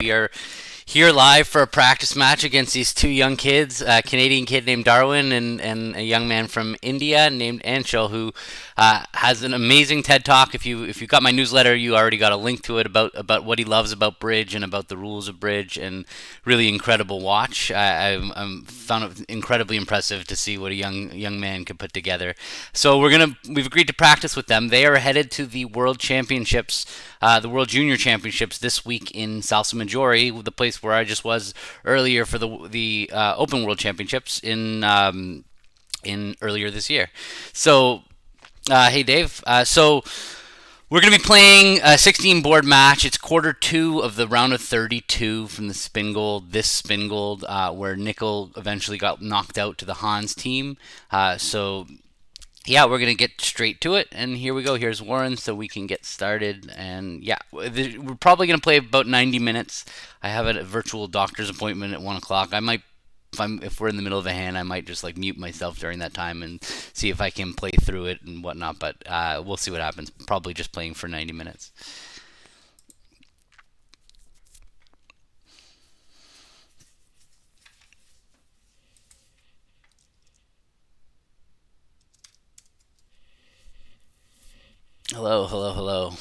We are here live for a practice match against these two young kids, a Canadian kid named Darwin and a young man from India named Anshul, who has an amazing TED Talk. If you got my newsletter, you already got a link to it about what he loves about bridge and about the rules of bridge, and really incredible watch. I found it incredibly impressive to see what a young man could put together. So we've agreed to practice with them. They are headed to the World Championships, the World Junior Championships this week in Salsa Maggiore, the place where I just was earlier for the Open World Championships in earlier this year. So, hey Dave. So we're going to be playing a 16 board match. It's quarter two of the round of 32 from the Spin Gold. This Spin Gold, where Nickel eventually got knocked out to the Hans team. So yeah, we're going to get straight to it. And here we go. Here's Warren so we can get started. And yeah, we're probably going to play about 90 minutes. I have a virtual doctor's appointment at 1 o'clock. I might, if we're in the middle of a hand, I might just like mute myself during that time and see if I can play through it and whatnot. But we'll see what happens. Probably just playing for 90 minutes. Hello, hello, hello.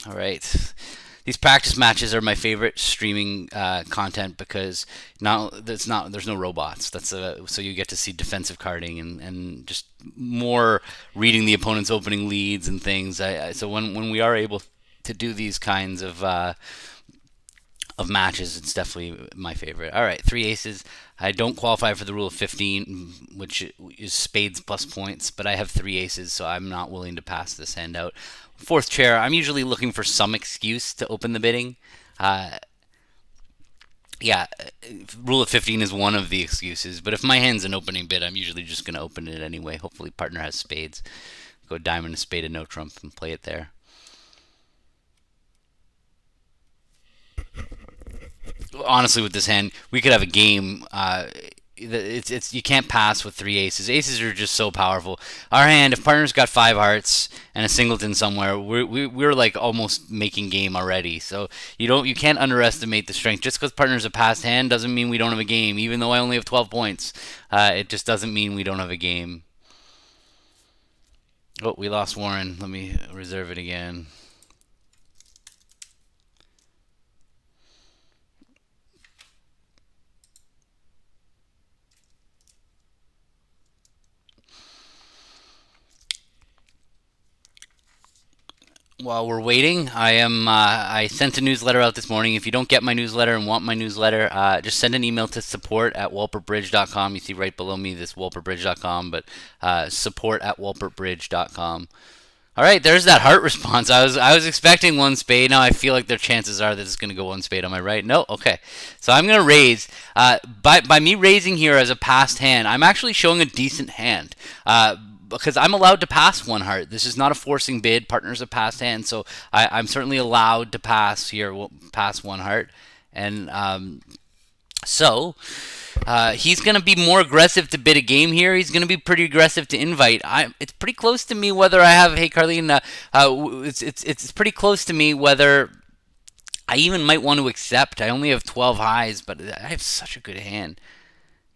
All right. These practice matches are my favorite streaming content because there's no robots. So you get to see defensive carding and just more reading the opponent's opening leads and things. So when we are able to do these kinds of matches, it's definitely my favorite. All right, three aces. I don't qualify for the rule of 15, which is spades plus points, but I have three aces, so I'm not willing to pass this hand out. Fourth chair, I'm usually looking for some excuse to open the bidding. Uh, yeah, rule of 15 is one of the excuses, but if my hand's an opening bid, I'm usually just going to open it anyway. Hopefully, partner has spades. Go diamond, a spade, and no trump, and play it there. Honestly, with this hand, we could have a game. It's you can't pass with three aces. Aces are just so powerful. Our hand, if partner's got five hearts and a singleton somewhere, we're like almost making game already. So you can't underestimate the strength. Just because partner's a passed hand doesn't mean we don't have a game. Even though I only have 12 points, it just doesn't mean we don't have a game. Oh, we lost Warren. Let me reserve it again. While we're waiting, I sent a newsletter out this morning. If you don't get my newsletter and want my newsletter, just send an email to support@wolpertbridge.com. You see right below me this wolpertbridge.com, but support@wolpertbridge.com. All right, there's that heart response. I was expecting one spade. Now I feel like their chances are that it's going to go one spade. Am I right? No. Okay. So I'm going to raise. By me raising here as a passed hand, I'm actually showing a decent hand. Because I'm allowed to pass one heart. This is not a forcing bid. Partner's a passed hand, so I'm certainly allowed to pass here, pass one heart. And he's going to be more aggressive to bid a game here. He's going to be pretty aggressive to invite. It's pretty close to me whether I have. Hey, Carlene, it's pretty close to me whether I even might want to accept. I only have 12 highs, but I have such a good hand.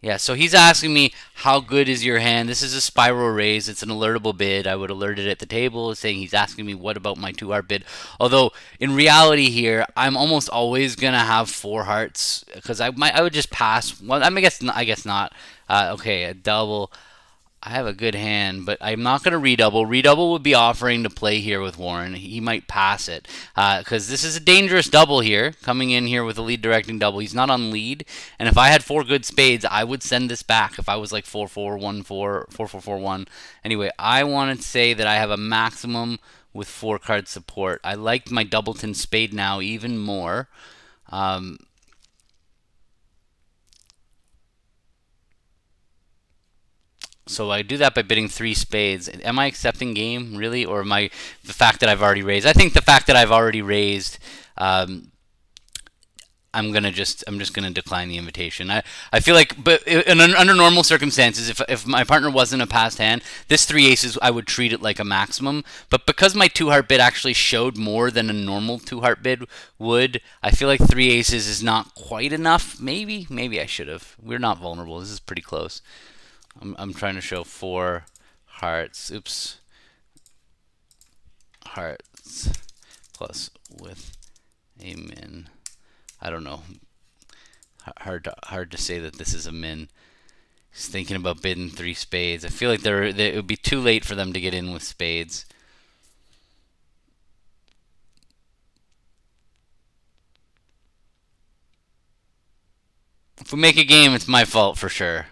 Yeah, so he's asking me, how good is your hand? This is a spiral raise. It's an alertable bid. I would alert it at the table, saying he's asking me, what about my two heart bid? Although, in reality here, I'm almost always going to have four hearts, because I would just pass. Well, I guess not. Okay, a double. I have a good hand, but I'm not going to redouble. Redouble would be offering to play here with Warren. He might pass it because this is a dangerous double here, coming in here with a lead directing double. He's not on lead, and if I had four good spades, I would send this back if I was like 4-4-1-4, 4-4-4-1. Anyway, I want to say that I have a maximum with four card support. I like my doubleton spade now even more. So I do that by bidding three spades. Am I accepting game, really? Or am I the fact that I've already raised? I think the fact that I've already raised, I'm I'm just gonna decline the invitation. I feel like, but under normal circumstances, if my partner wasn't a passed hand, this three aces I would treat it like a maximum. But because my two heart bid actually showed more than a normal two heart bid would, I feel like three aces is not quite enough. Maybe I should have. We're not vulnerable. This is pretty close. I'm trying to show four hearts. Oops, hearts plus with a min. I don't know. Hard to say that this is a min. He's thinking about bidding three spades. I feel like it would be too late for them to get in with spades. If we make a game, it's my fault for sure.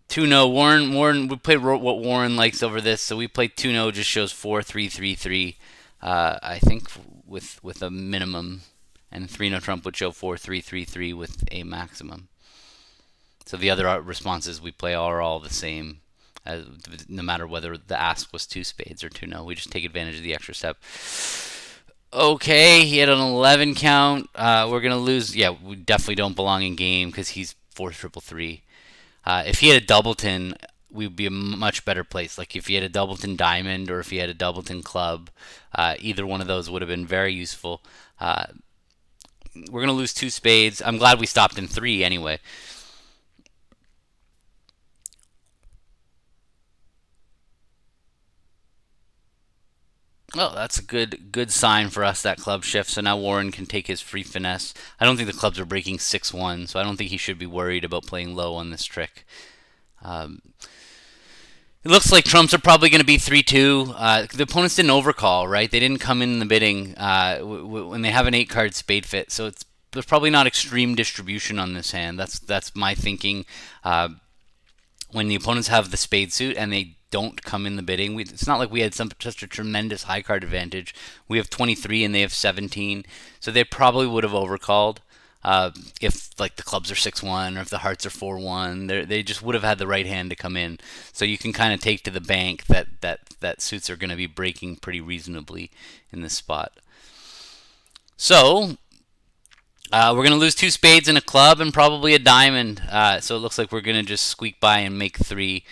2-0. Warren. We played what Warren likes over this, so we played 2-0. Just shows 4-3-3-3. I think with a minimum, and 3-0 Trump would show 4-3-3-3 with a maximum. So the other responses we play are all the same, no matter whether the ask was two spades or 2-0. We just take advantage of the extra step. Okay, he had an 11 count. We're gonna lose. Yeah, we definitely don't belong in game because he's 4-3-3. If he had a doubleton, we'd be a much better place. Like if he had a doubleton diamond or if he had a doubleton club, either one of those would have been very useful. We're gonna lose two spades. I'm glad we stopped in three anyway. Oh, that's a good sign for us, that club shift. So now Warren can take his free finesse. I don't think the clubs are breaking 6-1, so I don't think he should be worried about playing low on this trick. It looks like trumps are probably going to be 3-2. The opponents didn't overcall, right? They didn't come in the bidding when they have an 8-card spade fit, so there's probably not extreme distribution on this hand. That's my thinking. When the opponents have the spade suit and they don't come in the bidding, it's not like we had such a tremendous high card advantage. We have 23 and they have 17, so they probably would have overcalled. If like the clubs are 6-1 or if the hearts are 4-1, they just would have had the right hand to come in. So you can kind of take to the bank that suits are going to be breaking pretty reasonably in this spot. So we're going to lose two spades and a club and probably a diamond. So it looks like we're going to just squeak by and make three.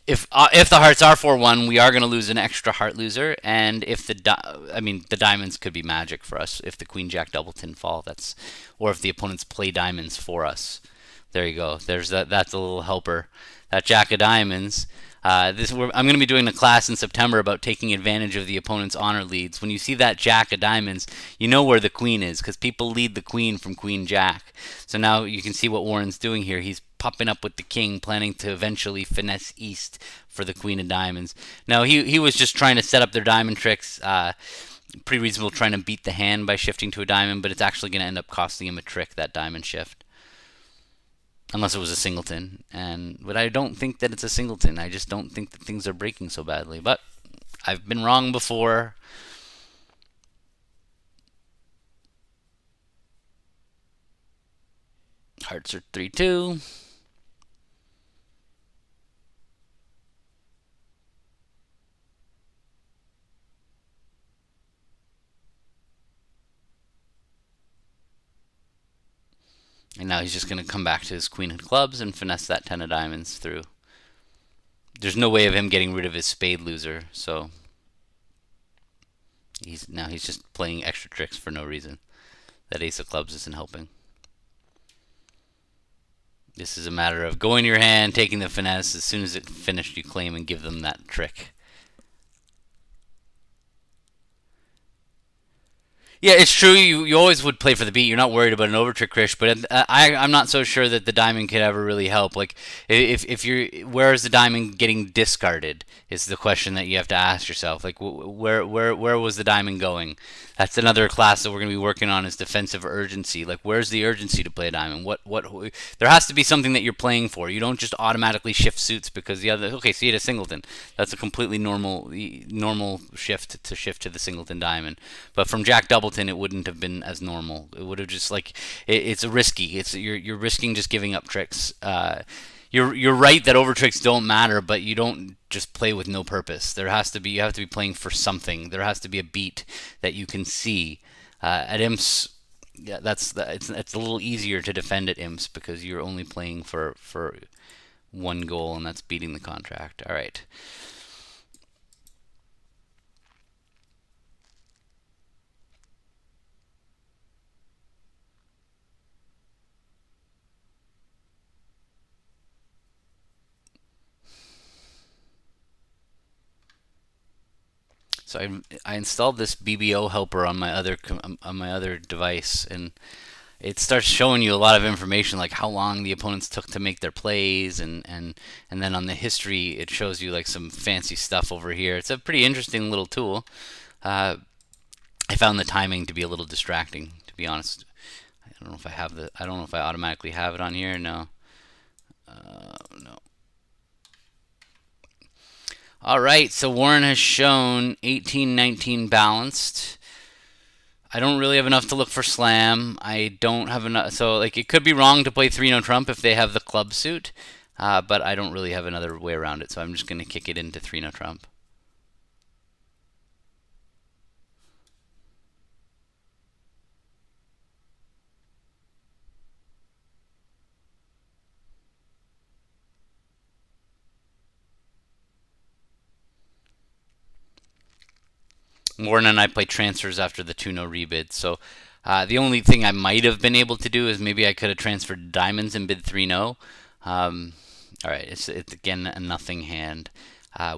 If the hearts are 4-1, we are going to lose an extra heart loser, and if the diamonds could be magic for us if the queen jack doubleton fall. Or if the opponents play diamonds for us. There you go. That's a little helper. That jack of diamonds. I'm going to be doing a class in September about taking advantage of the opponent's honor leads. When you see that jack of diamonds, you know where the queen is because people lead the queen from queen jack. So now you can see what Warren's doing here. He's popping up with the king, planning to eventually finesse east for the queen of diamonds. Now he was just trying to set up their diamond tricks. Pretty reasonable trying to beat the hand by shifting to a diamond, but it's actually going to end up costing him a trick, that diamond shift. Unless it was a singleton, but I don't think that it's a singleton. I just don't think that things are breaking so badly. But I've been wrong before. Hearts are 3-2. And now he's just going to come back to his queen of clubs and finesse that 10 of diamonds through. There's no way of him getting rid of his spade loser, so he's just playing extra tricks for no reason. That ace of clubs isn't helping. This is a matter of going to your hand, taking the finesse. As soon as it's finished, you claim and give them that trick. Yeah, it's true. You always would play for the beat. You're not worried about an overtrick, Krish. But I'm not so sure that the diamond could ever really help. Like, if you're, where is the diamond getting discarded? Is the question that you have to ask yourself. Like, where was the diamond going? That's another class that we're going to be working on is defensive urgency. Like, where's the urgency to play a diamond? There has to be something that you're playing for. You don't just automatically shift suits because the other. Okay, so you had a singleton. That's a completely normal shift to the singleton diamond. But from Jack Doubleton, it wouldn't have been as normal. It would have just like it's a risky. You're risking just giving up tricks. you're right that overtricks don't matter, but you don't just play with no purpose. There has to be You have to be playing for something. There has to be a beat that you can see. At imps, yeah, it's a little easier to defend at imps because you're only playing for one goal, and that's beating the contract. All right. So I installed this BBO helper on my other device, and it starts showing you a lot of information, like how long the opponents took to make their plays, and then on the history it shows you like some fancy stuff over here. It's a pretty interesting little tool. Uh, I found the timing to be a little distracting, to be honest. I don't know if I automatically have it on here. No, no. All right, so Warren has shown 18-19 balanced. I don't really have enough to look for slam. I don't have enough, so like it could be wrong to play 3 no trump if they have the club suit, but I don't really have another way around it, so I'm just going to kick it into 3 no trump. Warren and I play transfers after the 2 no rebid, so the only thing I might have been able to do is maybe I could have transferred diamonds and bid 3 no. All right, it's again a nothing hand.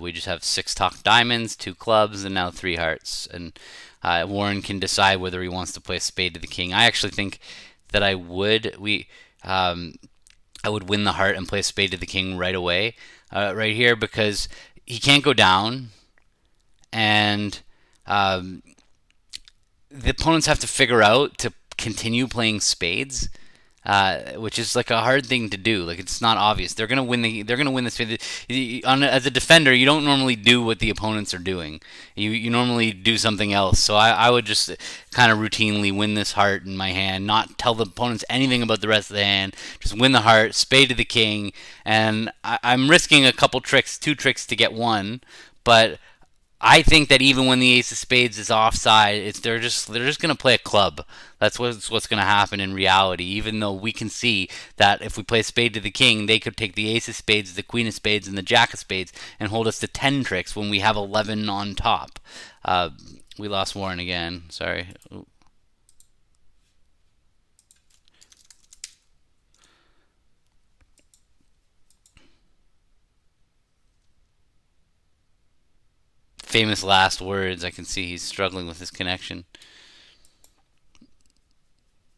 We just have 6 talk diamonds, 2 clubs, and now 3 hearts. And Warren can decide whether he wants to play a spade to the king. I actually think that I would. I would win the heart and play a spade to the king right away, right here, because he can't go down, and the opponents have to figure out to continue playing spades, which is like a hard thing to do. Like it's not obvious. They're gonna win the spade. As a defender, you don't normally do what the opponents are doing. You normally do something else. So I would just kind of routinely win this heart in my hand, not tell the opponents anything about the rest of the hand. Just win the heart, spade to the king, and I'm risking a couple tricks, 2 tricks to get one, but I think that even when the ace of spades is offside, they're just going to play a club. That's what's going to happen in reality. Even though we can see that if we play spade to the king, they could take the ace of spades, the queen of spades, and the jack of spades and hold us to 10 tricks when we have 11 on top. We lost Warren again. Sorry. Ooh. Famous last words. I can see he's struggling with his connection.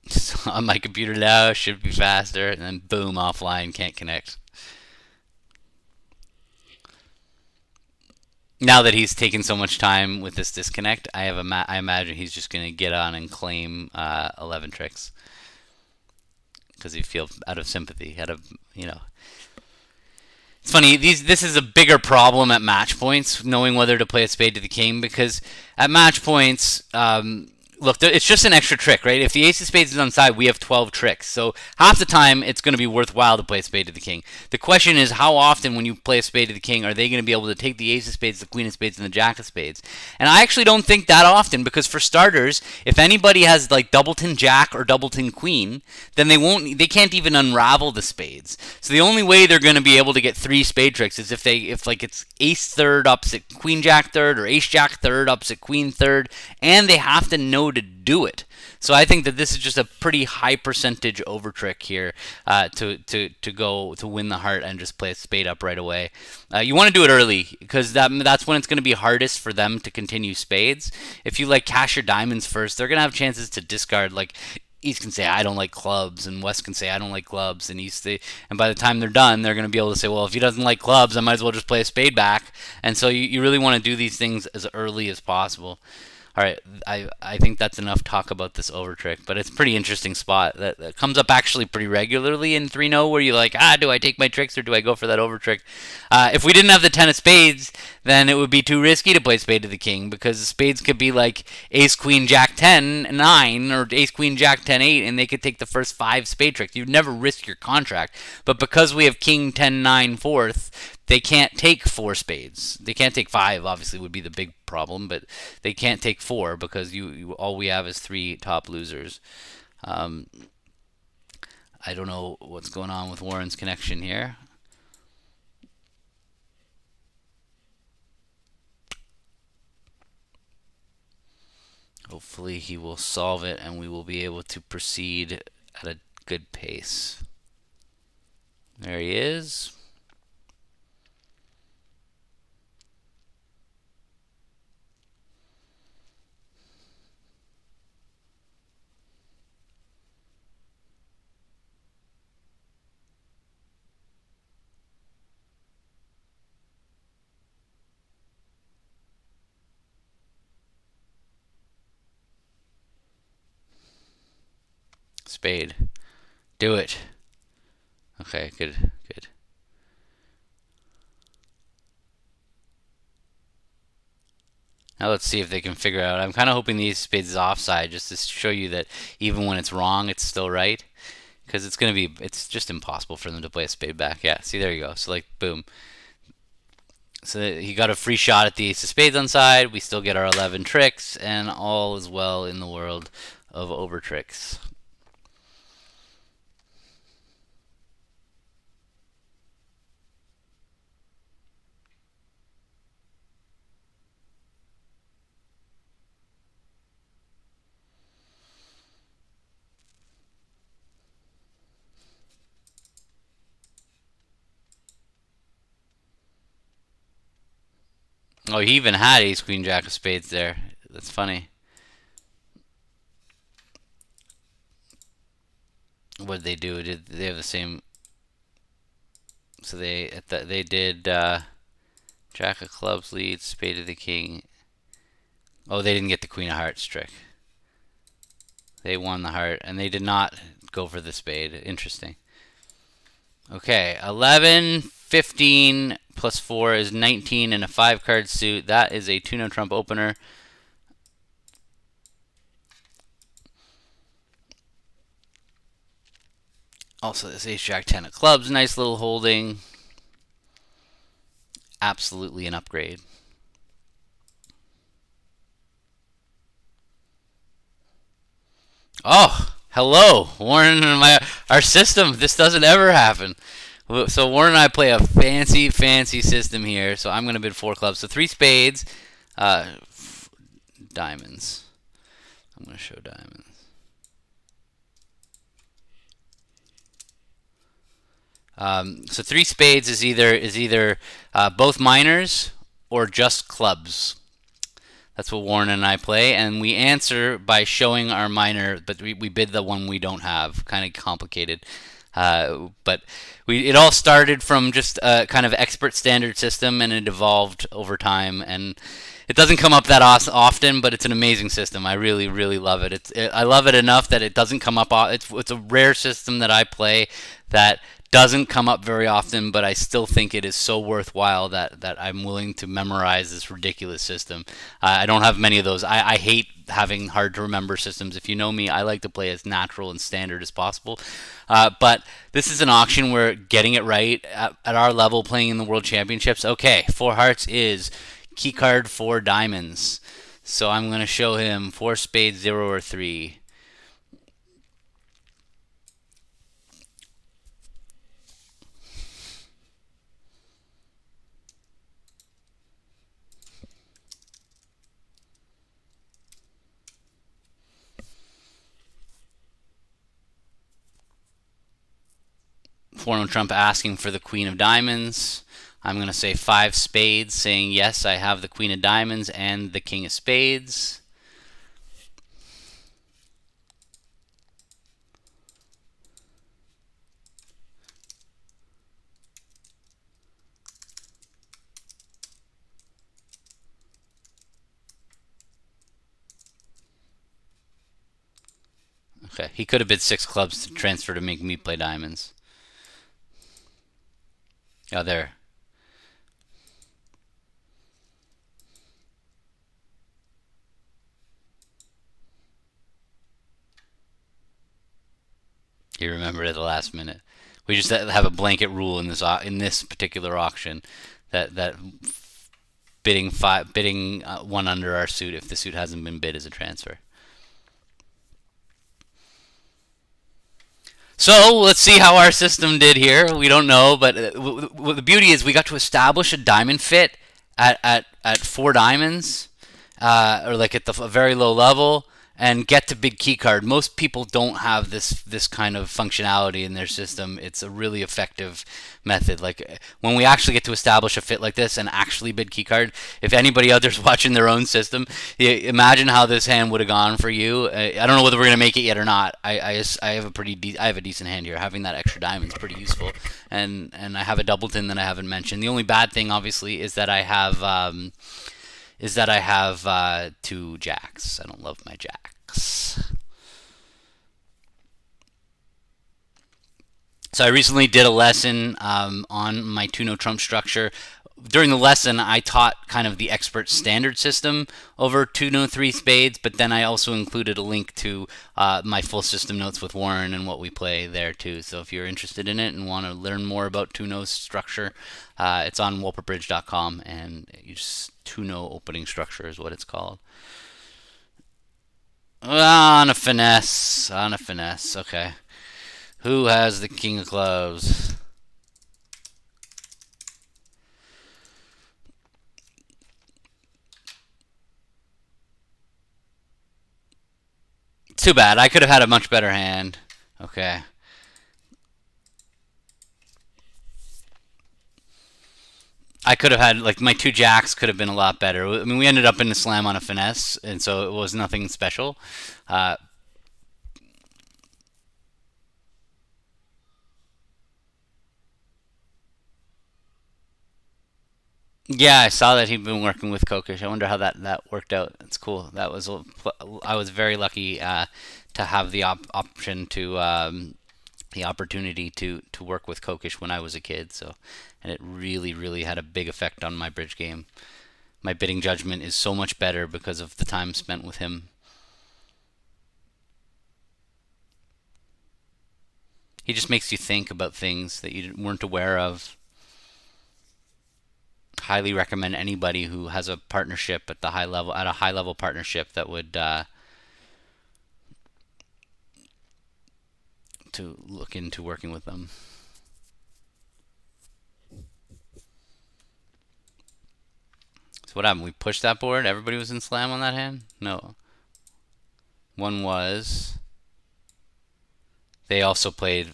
So on my computer now, should be faster, and then boom, offline, can't connect. Now that he's taken so much time with this disconnect, I imagine he's just going to get on and claim 11 tricks because he feels out of sympathy, out of, you know. It's funny. This is a bigger problem at match points, knowing whether to play a spade to the king, because at match points, look, it's just an extra trick, right? If the ace of spades is on side, we have 12 tricks. So half the time, it's going to be worthwhile to play a spade to the king. The question is, how often when you play a spade to the king, are they going to be able to take the ace of spades, the queen of spades, and the jack of spades? And I actually don't think that often, because for starters, if anybody has like doubleton jack or doubleton queen, then they can't even unravel the spades. So the only way they're going to be able to get 3 spade tricks is if it's ace third ups at queen jack third, or ace jack third ups at queen third, and they have to know to do it. So I think that this is just a pretty high percentage over trick here to go to win the heart and just play a spade up right away. You want to do it early because that's when it's going to be hardest for them to continue spades. If you like cash your diamonds first, they're going to have chances to discard. Like East can say I don't like clubs, and West can say I don't like clubs, and and by the time they're done, they're going to be able to say, well, if he doesn't like clubs, I might as well just play a spade back. And so you really want to do these things as early as possible. All right, I think that's enough talk about this overtrick, but it's a pretty interesting spot that comes up actually pretty regularly in 3-0 where you're like, do I take my tricks or do I go for that overtrick? If we didn't have the 10 of spades, then it would be too risky to play spade to the king because the spades could be like ace queen jack 10 9 or ace queen jack 10 8 and they could take the first 5 spade tricks. You'd never risk your contract. But because we have king 10 9 fourth, they can't take 4 spades. They can't take 5, obviously would be the big problem, but they can't take 4 because you all we have is 3 top losers. Um, I don't know what's going on with Warren's connection here. Hopefully he will solve it and we will be able to proceed at a good pace. There he is. Spade. Do it. Okay, good, good. Now let's see if they can figure out. I'm kind of hoping these spades is offside just to show you that even when it's wrong, it's still right. Because it's just impossible for them to play a spade back. Yeah, see, there you go. So, like, boom. So he got a free shot at the ace of spades on side. We still get our 11 tricks, and all is well in the world of Overtricks. Oh, he even had ace queen jack of spades there. That's funny. What did they do? Did they have the same? So they did jack of clubs lead, spade of the king. Oh, they didn't get the queen of hearts trick. They won the heart, and they did not go for the spade. Interesting. Okay, 11, 15 plus 4 is 19 in a 5-card suit. That is a 2-no trump opener. Also, this ace jack 10 of clubs, nice little holding. Absolutely an upgrade. Oh, hello, Warren and our system. This doesn't ever happen. So Warren and I play a fancy system here. So I'm going to bid 4 clubs. So 3 spades, diamonds. I'm going to show diamonds. So 3 spades is either both minors or just clubs. That's what Warren and I play, and we answer by showing our minor, but we bid the one we don't have. Kind of complicated. But it all started from just a kind of expert standard system, and it evolved over time. And it doesn't come up that often, but it's an amazing system. I really, really love it. I love it enough that it doesn't come up. It's a rare system that I play that doesn't come up very often, but I still think it is so worthwhile that I'm willing to memorize this ridiculous system. I don't have many of those. I hate having hard to remember systems. If you know me, I like to play as natural and standard as possible. But this is an auction where getting it right at our level, playing in the World Championships. Okay, 4 hearts is key card 4 diamonds. So I'm going to show him 4 spades, 0 or 3. Forno Trump asking for the Queen of Diamonds. I'm going to say 5 spades, saying yes, I have the Queen of Diamonds and the King of Spades. Okay, he could have bid 6 clubs to transfer to make me play diamonds. Oh, there. He remembered at the last minute. We just have a blanket rule in this particular auction that bidding one under our suit if the suit hasn't been bid is a transfer. So let's see how our system did here. We don't know, but the beauty is we got to establish a diamond fit at 4 diamonds, or like at the very low level, and get to big key card. Most people don't have this kind of functionality in their system. It's a really effective method. Like when we actually get to establish a fit like this and actually bid key card. If anybody out there's watching their own system, imagine how this hand would have gone for you. I don't know whether we're gonna make it yet or not. I have I have a decent hand here. Having that extra diamond is pretty useful, and I have a doubleton that I haven't mentioned. The only bad thing, obviously, is that I have 2 jacks. I don't love my jacks. So I recently did a lesson on my 2-no trump structure. During the lesson, I taught kind of the expert standard system over 2-no 3 spades, but then I also included a link to my full system notes with Warren and what we play there too. So if you're interested in it and want to learn more about 2-no structure, it's on wolpertbridge.com, and you just 2-no opening structure is what it's called. On a finesse. Okay. Who has the king of clubs? Too bad. I could have had a much better hand. Okay. I could have had, like, my 2 jacks could have been a lot better. I mean, we ended up in the slam on a finesse, and so it was nothing special. Uh, Yeah, I saw that he'd been working with Kokish. I wonder how that worked out. That's cool. I was very lucky to have option to the opportunity to work with Kokish when I was a kid. So, and it really had a big effect on my bridge game. My bidding judgment is so much better because of the time spent with him. He just makes you think about things that you weren't aware of. Highly recommend anybody who has a partnership at a high level partnership that would to look into working with them. So what happened? We pushed that board. Everybody was in slam on that hand. No, one was. They also played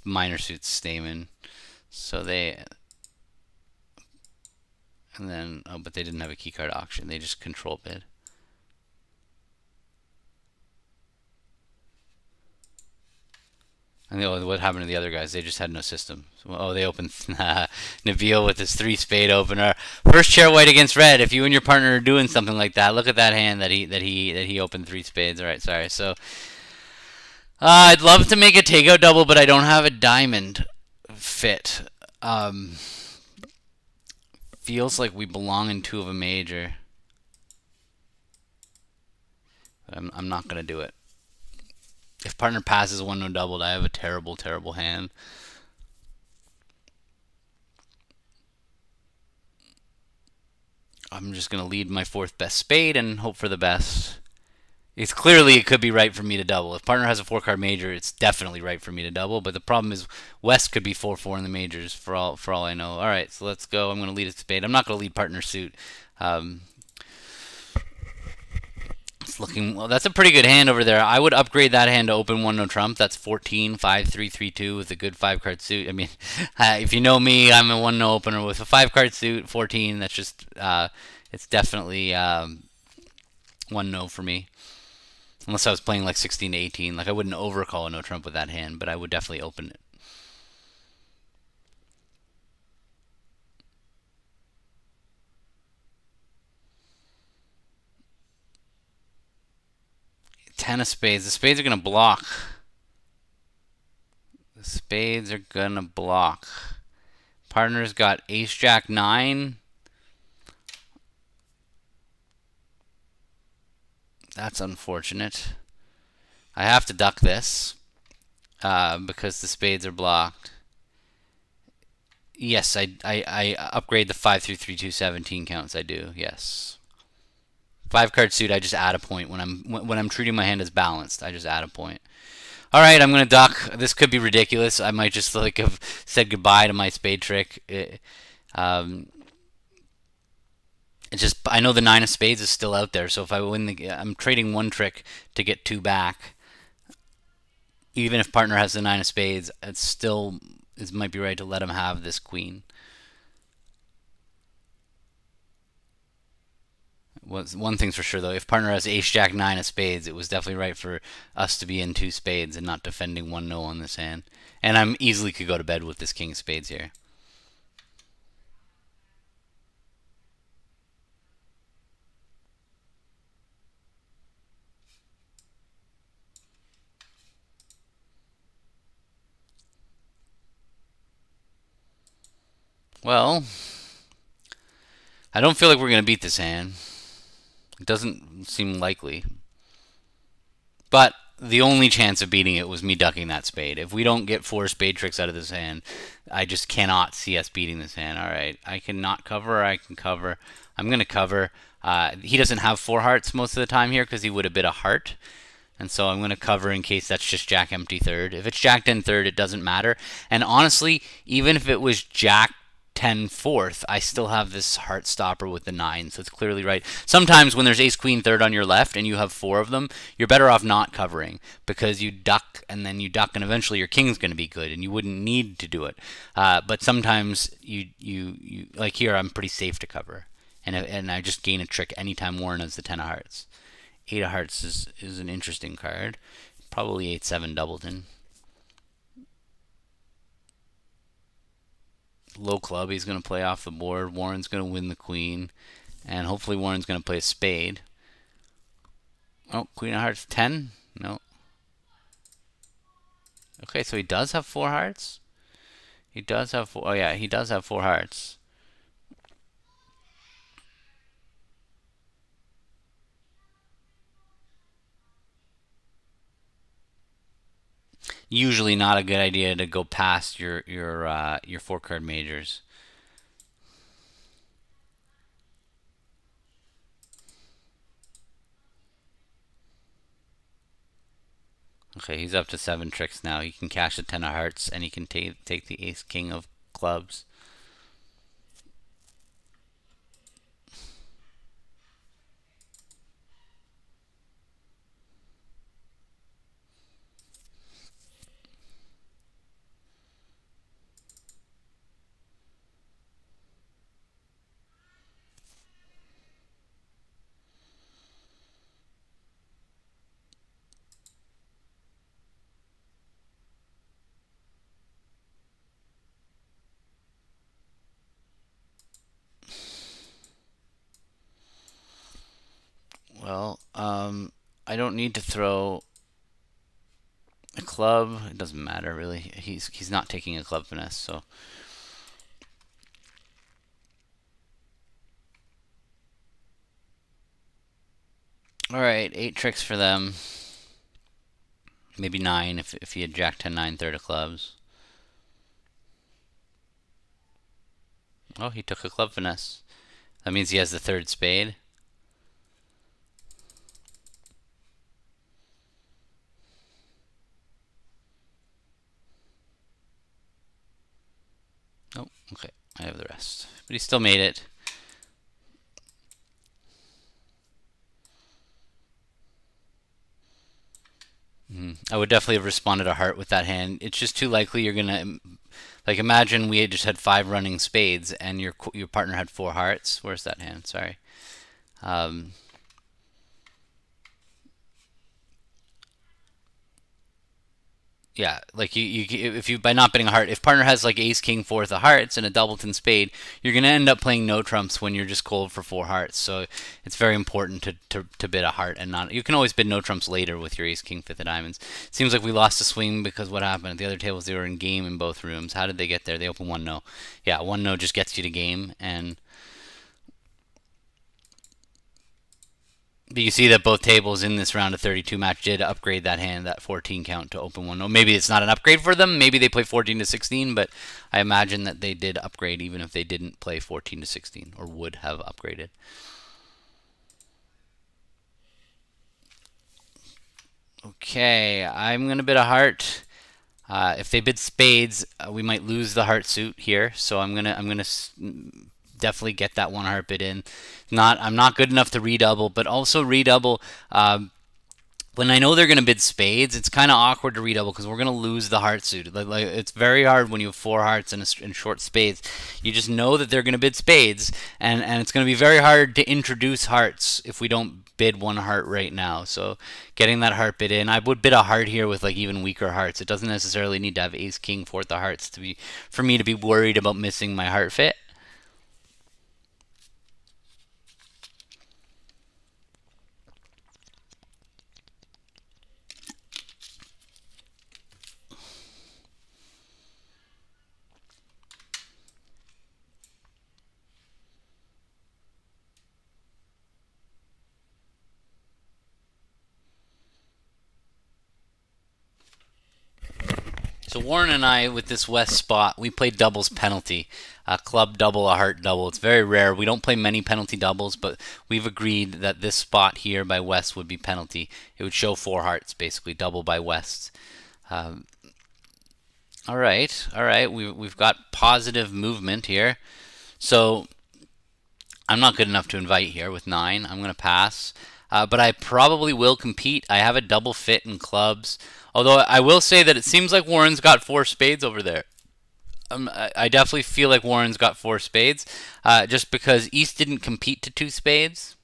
minor suits Stamen, so they. And then, oh, but they didn't have a keycard auction. They just control bid. And what happened to the other guys? They just had no system. So, they opened Nabil with his 3-spade opener. First chair white against red. If you and your partner are doing something like that, look at that hand that he opened 3 spades. All right, sorry. So I'd love to make a takeout double, but I don't have a diamond fit. Feels like we belong in 2 of a major. But I'm not gonna do it. If partner passes 1-no doubled, I have a terrible hand. I'm just gonna lead my 4th best spade and hope for the best. It's clearly it could be right for me to double. If partner has a 4-card major, it's definitely right for me to double. But the problem is West could be 4-4 in the majors for all I know. All right, so let's go. I'm going to lead a spade. I'm not going to lead partner suit. It's looking well. That's a pretty good hand over there. I would upgrade that hand to open 1-no trump. That's 14, 5, 3, 3, 2 with a good 5-card suit. I mean, if you know me, I'm a 1-no opener with a 5-card suit. 14. That's just it's definitely 1-no for me. Unless I was playing like 16 to 18. Like I wouldn't overcall a no trump with that hand, but I would definitely open it. 10 of spades. The spades are going to block. The spades are going to block. Partner's got ace jack 9. That's unfortunate. I have to duck this because the spades are blocked. Yes, I upgrade the 5 through 3 2 17 counts. I do. Yes. 5-card suit. I just add a point when I'm treating my hand as balanced. I just add a point. All right, I'm gonna duck. This could be ridiculous. I might just like have said goodbye to my spade trick. It's just I know the 9 of spades is still out there. So if I win I'm trading one trick to get 2 back. Even if partner has the 9 of spades, it might be right to let him have this queen. One thing's for sure though, if partner has ace jack 9 of spades, it was definitely right for us to be in 2 spades and not defending 1-0 on this hand. And I'm easily could go to bed with this king of spades here. Well, I don't feel like we're going to beat this hand. It doesn't seem likely. But the only chance of beating it was me ducking that spade. If we don't get 4 spade tricks out of this hand, I just cannot see us beating this hand. All right, I can not cover or I can cover. I'm going to cover. He doesn't have 4 hearts most of the time here because he would have bid a heart. And so I'm going to cover in case that's just jack empty third. If it's jack 10 third, it doesn't matter. And honestly, even if it was jack 10 fourth, I still have this heart stopper with the 9, so it's clearly right. Sometimes when there's ace queen third on your left and you have 4 of them, you're better off not covering because you duck and then you duck and eventually your king's going to be good and you wouldn't need to do it. But sometimes you like here I'm pretty safe to cover and I just gain a trick anytime Warren has the 10 of hearts. 8 of hearts is an interesting card. Probably 8-7 Doubleton. Low club, he's going to play off the board. Warren's going to win the queen. And hopefully Warren's going to play a spade. Oh, queen of hearts 10? No. Okay, so he does have 4 hearts? He does have 4. Oh, yeah, he does have 4 hearts. Usually not a good idea to go past your 4-card majors. Okay, he's up to 7 tricks now. He can cash the 10 of hearts and he can take the ace king of clubs. Well, I don't need to throw a club. It doesn't matter really. He's not taking a club finesse, so. All right, 8 tricks for them. Maybe 9 if he had jack 10 9 third of clubs. Oh, he took a club finesse. That means he has the 3rd spade. Oh, okay. I have the rest. But he still made it. I would definitely have responded a heart with that hand. It's just too likely you're going to... Like, imagine we had just had 5 running spades and your partner had 4 hearts. Where's that hand? Sorry. Yeah, like if you by not betting a heart, if partner has like ace king fourth of hearts and a doubleton spade, you're gonna end up playing no trumps when you're just cold for four hearts. So it's very important to bid a heart and not. You can always bid no trumps later with your ace king fifth of diamonds. Seems like we lost a swing because what happened at the other tables? They were in game in both rooms. How did they get there? They opened one no. Yeah, one no just gets you to game, and but you see that both tables in this round of 32 match did upgrade that hand, that 14 count, to open 1-0. Maybe it's not an upgrade for them. Maybe they play 14 to 16, but I imagine that they did upgrade even if they didn't play 14 to 16 or would have upgraded. Okay, I'm gonna bid a heart. If they bid spades, we might lose the heart suit here. So I'm gonna definitely get that one heart bid in. I'm not good enough to redouble, but also redouble. When I know they're going to bid spades, it's kind of awkward to redouble because we're going to lose the heart suit. Like it's very hard when you have four hearts and short spades. You just know that they're going to bid spades, and it's going to be very hard to introduce hearts if we don't bid one heart right now. So getting that heart bid in, I would bid a heart here with like even weaker hearts. It doesn't necessarily need to have ace king fourth of hearts to be for me to be worried about missing my heart fit. So Warren and I, with this West spot, we play doubles penalty, a club double, a heart double. It's very rare. We don't play many penalty doubles, but we've agreed that this spot here by West would be penalty. It would show four hearts, basically double by West. Um, all right, all right. We've got positive movement here. So I'm not good enough to invite here with nine. I'm going to pass. But I probably will compete. I have a double fit in clubs. Although I will say that it seems like Warren's got four spades over there. I definitely feel like Warren's got four spades, just because East didn't compete to two spades.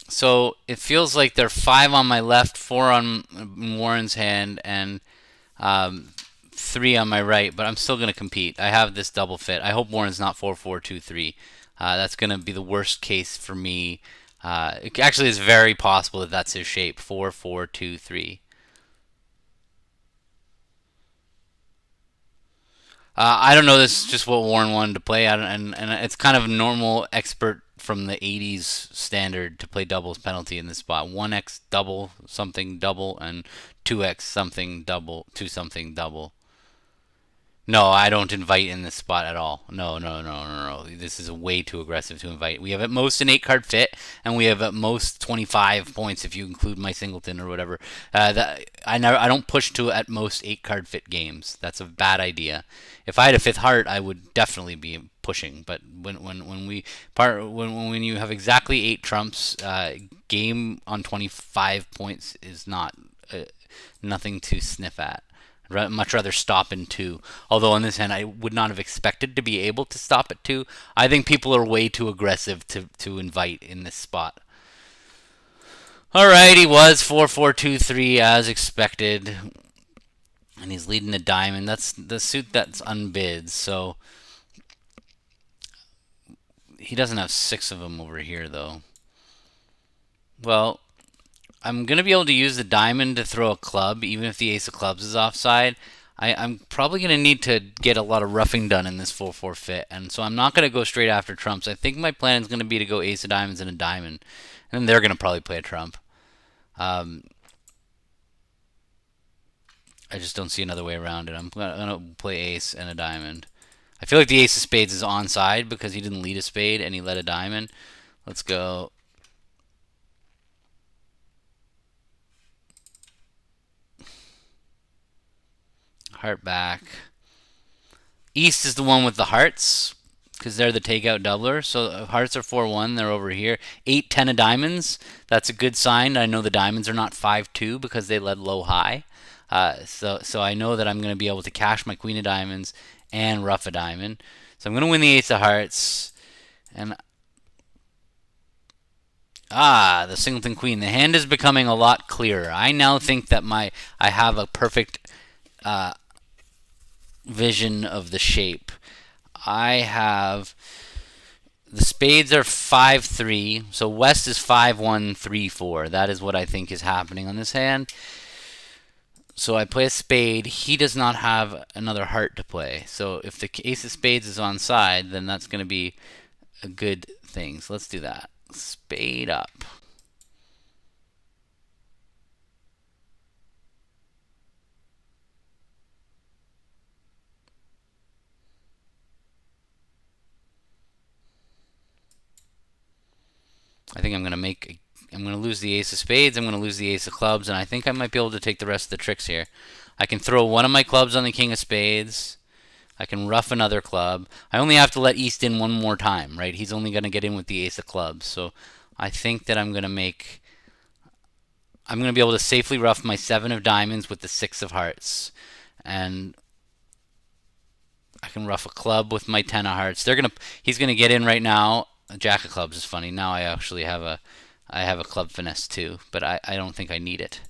So it feels like they're five on my left, four on Warren's hand, and three on my right. But I'm still going to compete. I have this double fit. I hope Warren's not 4-4-2-3. That's going to be the worst case for me. It actually is very possible that that's his shape, 4-4-2-3. I don't know. This is just what Warren wanted to play, and it's kind of normal expert from the 80s standard to play doubles penalty in this spot. 1x double something double and 2x something double 2 something double. No, I don't invite in this spot at all. No, no, no, no, no. This is way too aggressive to invite. We have at most an 8 card fit, and we have at most 25 points if you include my singleton or whatever. I don't push to at most 8 card fit games. That's a bad idea. If I had a fifth heart, I would definitely be pushing. But when you have exactly 8 trumps, game on 25 points is not nothing to sniff at. Much rather stop in two. Although on this hand, I would not have expected to be able to stop at two. I think people are way too aggressive to invite in this spot. All right, he was 4-4-2-3 as expected, and he's leading a diamond. That's the suit that's unbid. So he doesn't have six of them over here though. Well, I'm going to be able to use the diamond to throw a club, even if the ace of clubs is offside. I'm probably going to need to get a lot of roughing done in this 4-4 fit, and so I'm not going to go straight after trumps. I think my plan is going to be to go ace of diamonds and a diamond, and then they're going to probably play a trump. Um, I just don't see another way around it. I'm going to play ace and a diamond. I feel like the ace of spades is onside because he didn't lead a spade and he led a diamond. Let's go. Heart back. East is the one with the hearts because they're the takeout doubler. So hearts are 4-1. They're over here. 8-10 of diamonds. That's a good sign. I know the diamonds are not 5-2 because they led low high. So I know that I'm going to be able to cash my queen of diamonds and rough a diamond. So I'm going to win the ace of hearts. And Ah, the singleton queen. The hand is becoming a lot clearer. I now think that I have a perfect uh, vision of the shape. I have the spades are 5-3, so West is 5-1-3-4. That is what I think is happening on this hand. So I play a spade. He does not have another heart to play. So if the ace of spades is on side, then that's going to be a good thing. So let's do that. Spade up. I think I'm gonna lose the ace of spades. I'm gonna lose the ace of clubs, and I think I might be able to take the rest of the tricks here. I can throw one of my clubs on the king of spades. I can rough another club. I only have to let East in one more time, right? He's only gonna get in with the ace of clubs. So I think that I'm gonna be able to safely rough my seven of diamonds with the six of hearts, and I can rough a club with my ten of hearts. He's gonna get in right now. Jack of clubs is funny. Now I have a club finesse too, but I don't think I need it.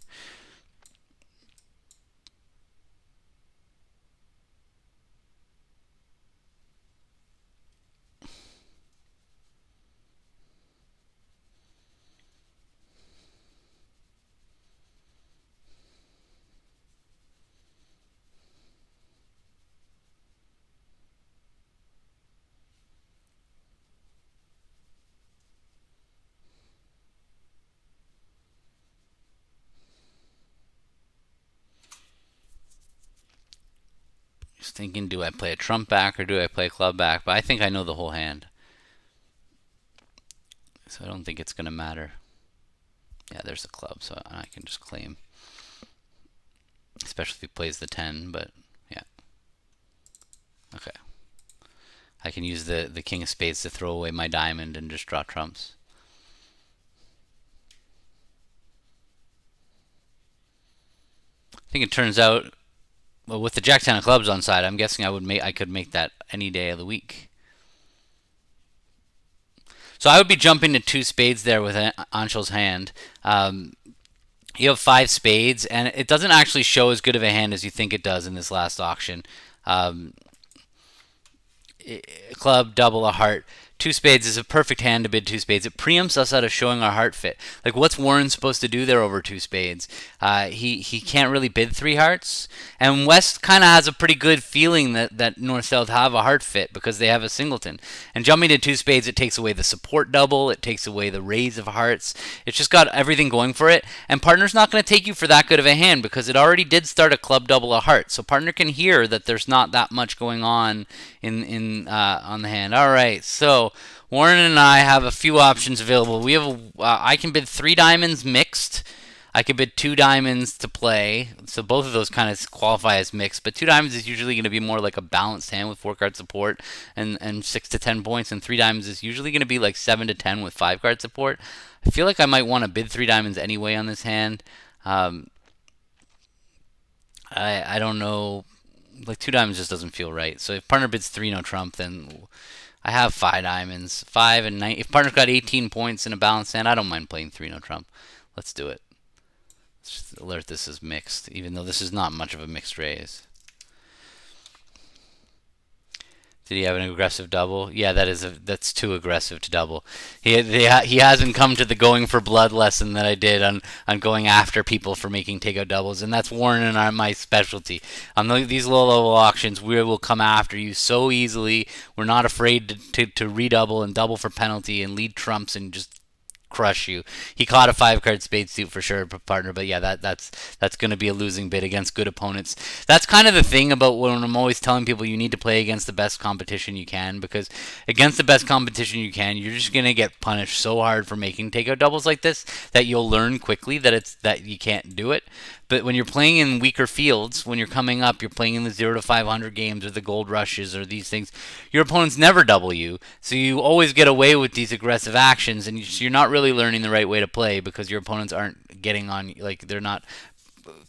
Just thinking, do I play a trump back or do I play a club back? But I think I know the whole hand, so I don't think it's gonna matter. Yeah, there's the club, so I can just claim, especially if he plays the 10. But yeah, okay. I can use the king of spades to throw away my diamond and just draw trumps. I think it turns out, well, with the jack 10 of clubs on side, I'm guessing I could make that any day of the week. So I would be jumping to two spades there with Anshul's hand. You have five spades, and it doesn't actually show as good of a hand as you think it does in this last auction. Um, Club, double, a heart. Two spades is a perfect hand to bid two spades. It preempts us out of showing our heart fit. Like, what's Warren supposed to do there over two spades? He can't really bid three hearts. And West kind of has a pretty good feeling that North South have a heart fit because they have a singleton. And jumping to two spades, it takes away the support double. It takes away the raise of hearts. It's just got everything going for it. And partner's not going to take you for that good of a hand because it already did start a club, double, a heart. So partner can hear that there's not that much going on on the hand. All right, so Warren and I have a few options available. We have I can bid three diamonds mixed. I can bid two diamonds to play. So both of those kind of qualify as mixed. But two diamonds is usually going to be more like a balanced hand with four card support and 6 to 10 points. And three diamonds is usually going to be like 7 to 10 with five card support. I feel like I might want to bid three diamonds anyway on this hand. I don't know. Like two diamonds just doesn't feel right. So if partner bids three no trump, then I have five diamonds, 5 and 9. If partner's got 18 points in a balanced hand, I don't mind playing three no trump. Let's do it. Let's just alert this as mixed, even though this is not much of a mixed raise. Did he have an aggressive double? Yeah, that's too aggressive to double. He hasn't come to the going for blood lesson that I did on going after people for making takeout doubles, and that's Warren and my specialty. On these low level auctions, we will come after you so easily. We're not afraid to redouble and double for penalty and lead trumps and just crush you. He caught a five card spade suit for sure, partner. But yeah, that's going to be a losing bid against good opponents. That's kind of the thing about when I'm always telling people you need to play against the best competition you can, because against the best competition you can, you're just going to get punished so hard for making takeout doubles like this that you'll learn quickly that you can't do it. But when you're playing in weaker fields, when you're coming up, you're playing in the 0 to 500 games or the gold rushes or these things, your opponents never double you. So you always get away with these aggressive actions, and you're not really learning the right way to play because your opponents aren't getting on, like, they're not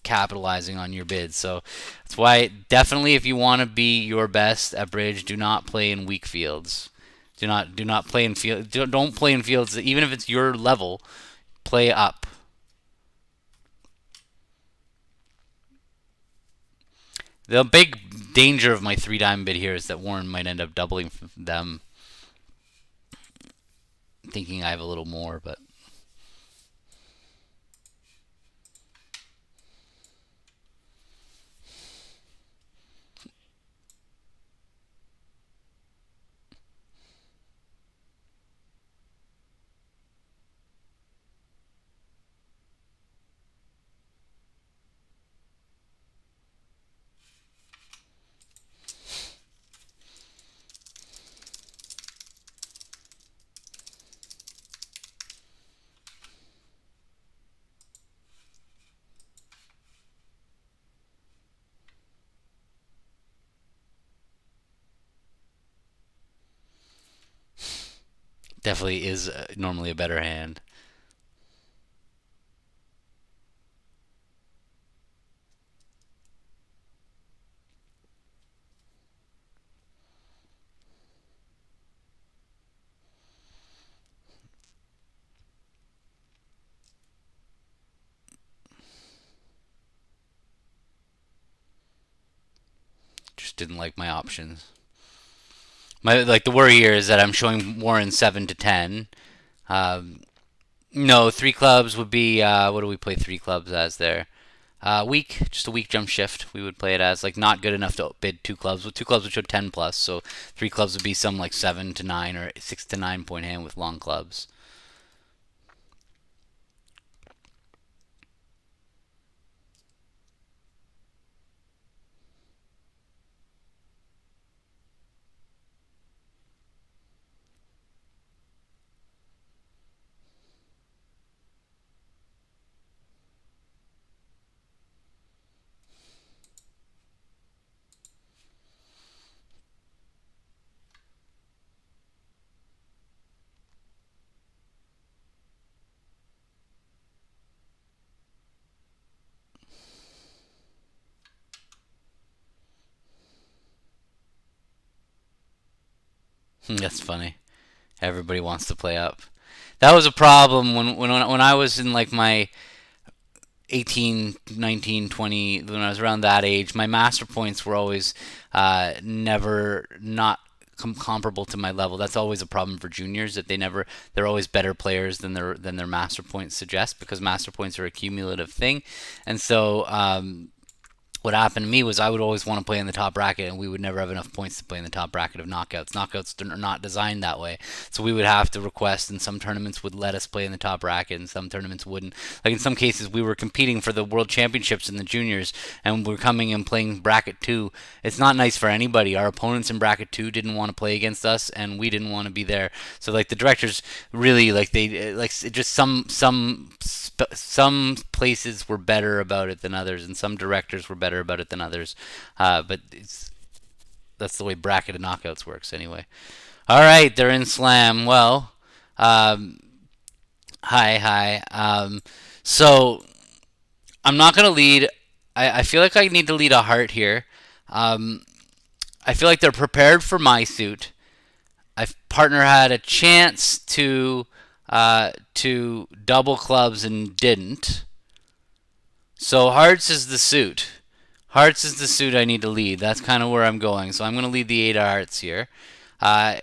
capitalizing on your bids. So that's why definitely if you want to be your best at bridge, do not play in weak fields. Do not play in field. Don't play in fields that, even if it's your level. Play up. The big danger of my three diamond bid here is that Warren might end up doubling them, thinking I have a little more, but definitely is normally a better hand. Just didn't like my options. The worry here is that I'm showing Warren 7 to 10. Um, no, three clubs would be what do we play three clubs as there? Weak, just a weak jump shift. We would play it as like not good enough to bid two clubs. With two clubs would show 10 plus, so three clubs would be some like 7 to 9 or 6 to 9 point hand with long clubs. That's funny. Everybody wants to play up. That was a problem when I was in like my 18, 19, 20, when I was around that age. My master points were always never not comparable to my level. That's always a problem for juniors, that they're always better players than their master points suggest, because master points are a cumulative thing. And so what happened to me was I would always want to play in the top bracket, and we would never have enough points to play in the top bracket of knockouts. Knockouts are not designed that way, so we would have to request, and some tournaments would let us play in the top bracket, and some tournaments wouldn't. Like in some cases, we were competing for the world championships in the juniors, and we're coming and playing bracket two. It's not nice for anybody. Our opponents in bracket two didn't want to play against us, and we didn't want to be there. So like the directors really like just some places were better about it than others, and some directors were better about it than others. But that's the way bracket and knockouts works anyway. All right, they're in slam. Well, um, hi. So I'm not gonna lead. I feel like I need to lead a heart here. Um, I feel like they're prepared for my suit. My partner had a chance to double clubs and didn't. So hearts is the suit. Hearts is the suit I need to lead. That's kind of where I'm going. So I'm going to lead the 8 of hearts here. Uh,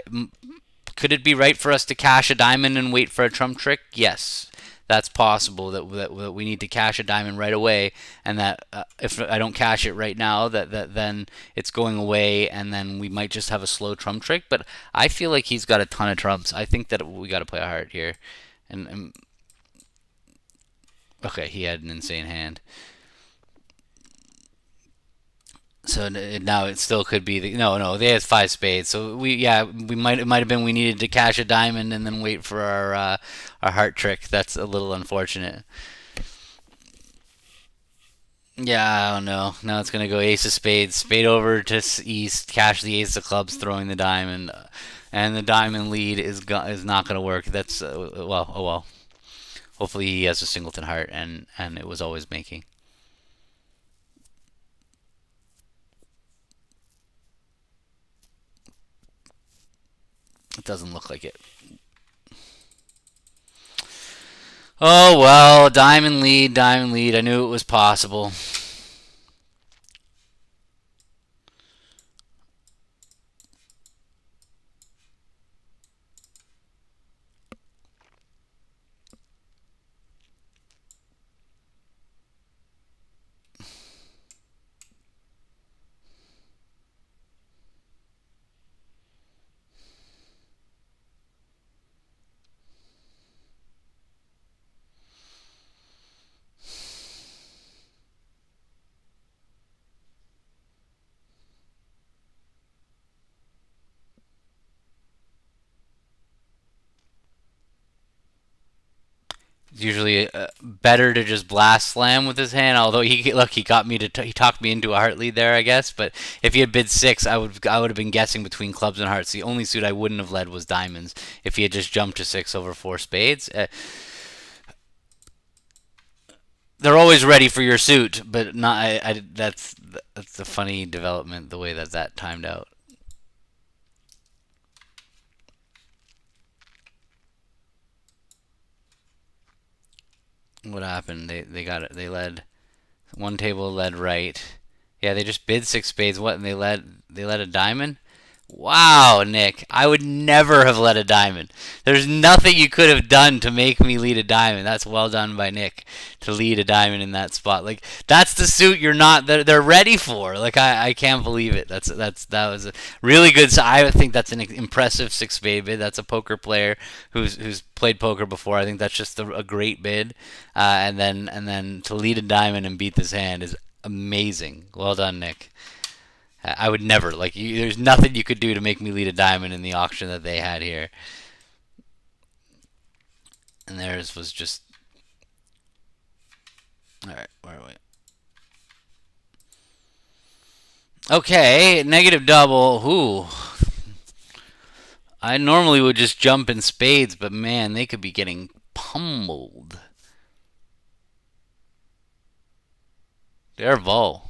could it be right for us to cash a diamond and wait for a trump trick? Yes, that's possible. That we need to cash a diamond right away, and that if I don't cash it right now, that then it's going away, and then we might just have a slow trump trick. But I feel like he's got a ton of trumps. I think that we got to play a heart here, and okay, he had an insane hand. So now it still could be no, they had five spades. So it might have been we needed to cash a diamond and then wait for our heart trick. That's a little unfortunate. Yeah, I don't know. Now it's gonna go ace of spades, spade over to east, cash the ace of clubs, throwing the diamond, and the diamond lead is not gonna work. That's well, oh well. Hopefully he has a singleton heart, and it was always making. It doesn't look like it. Oh well, diamond lead, diamond lead. I knew it was possible. It's usually better to just blast slam with his hand. Although he got me to he talked me into a heart lead there, I guess. But if he had bid six, I would have been guessing between clubs and hearts. The only suit I wouldn't have led was diamonds if he had just jumped to six over four spades. They're always ready for your suit, but not. That's a funny development the way that timed out. What happened? They got it. They led one table led right. Yeah, they just bid six spades. What? And they led a diamond. Wow, Nick, I would never have led a diamond. There's nothing you could have done to make me lead a diamond. That's well done by Nick to lead a diamond in that spot. Like that's the suit you're not they're ready for. Like I can't believe it. That was a really good. I think that's an impressive six spade bid. That's a poker player who's played poker before. I think that's just a great bid. And then to lead a diamond and beat this hand is amazing. Well done, Nick. I would never there's nothing you could do to make me lead a diamond in the auction that they had here, and theirs was just all right. Where are we? Okay, negative double. Ooh, I normally would just jump in spades, but man, they could be getting pummeled. They're vol.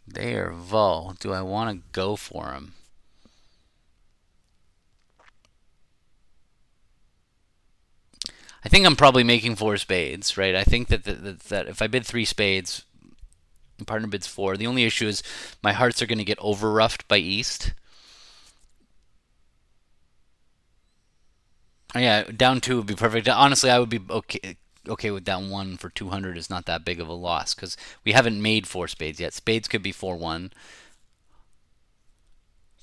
They are vol. Do I want to go for them? I think I'm probably making four spades, right? I think that if I bid three spades, partner bids four. The only issue is my hearts are going to get over roughed by East. Oh, yeah, down two would be perfect. Honestly, I would be okay with down one for 200 is not that big of a loss because we haven't made four spades yet. Spades could be 4-1.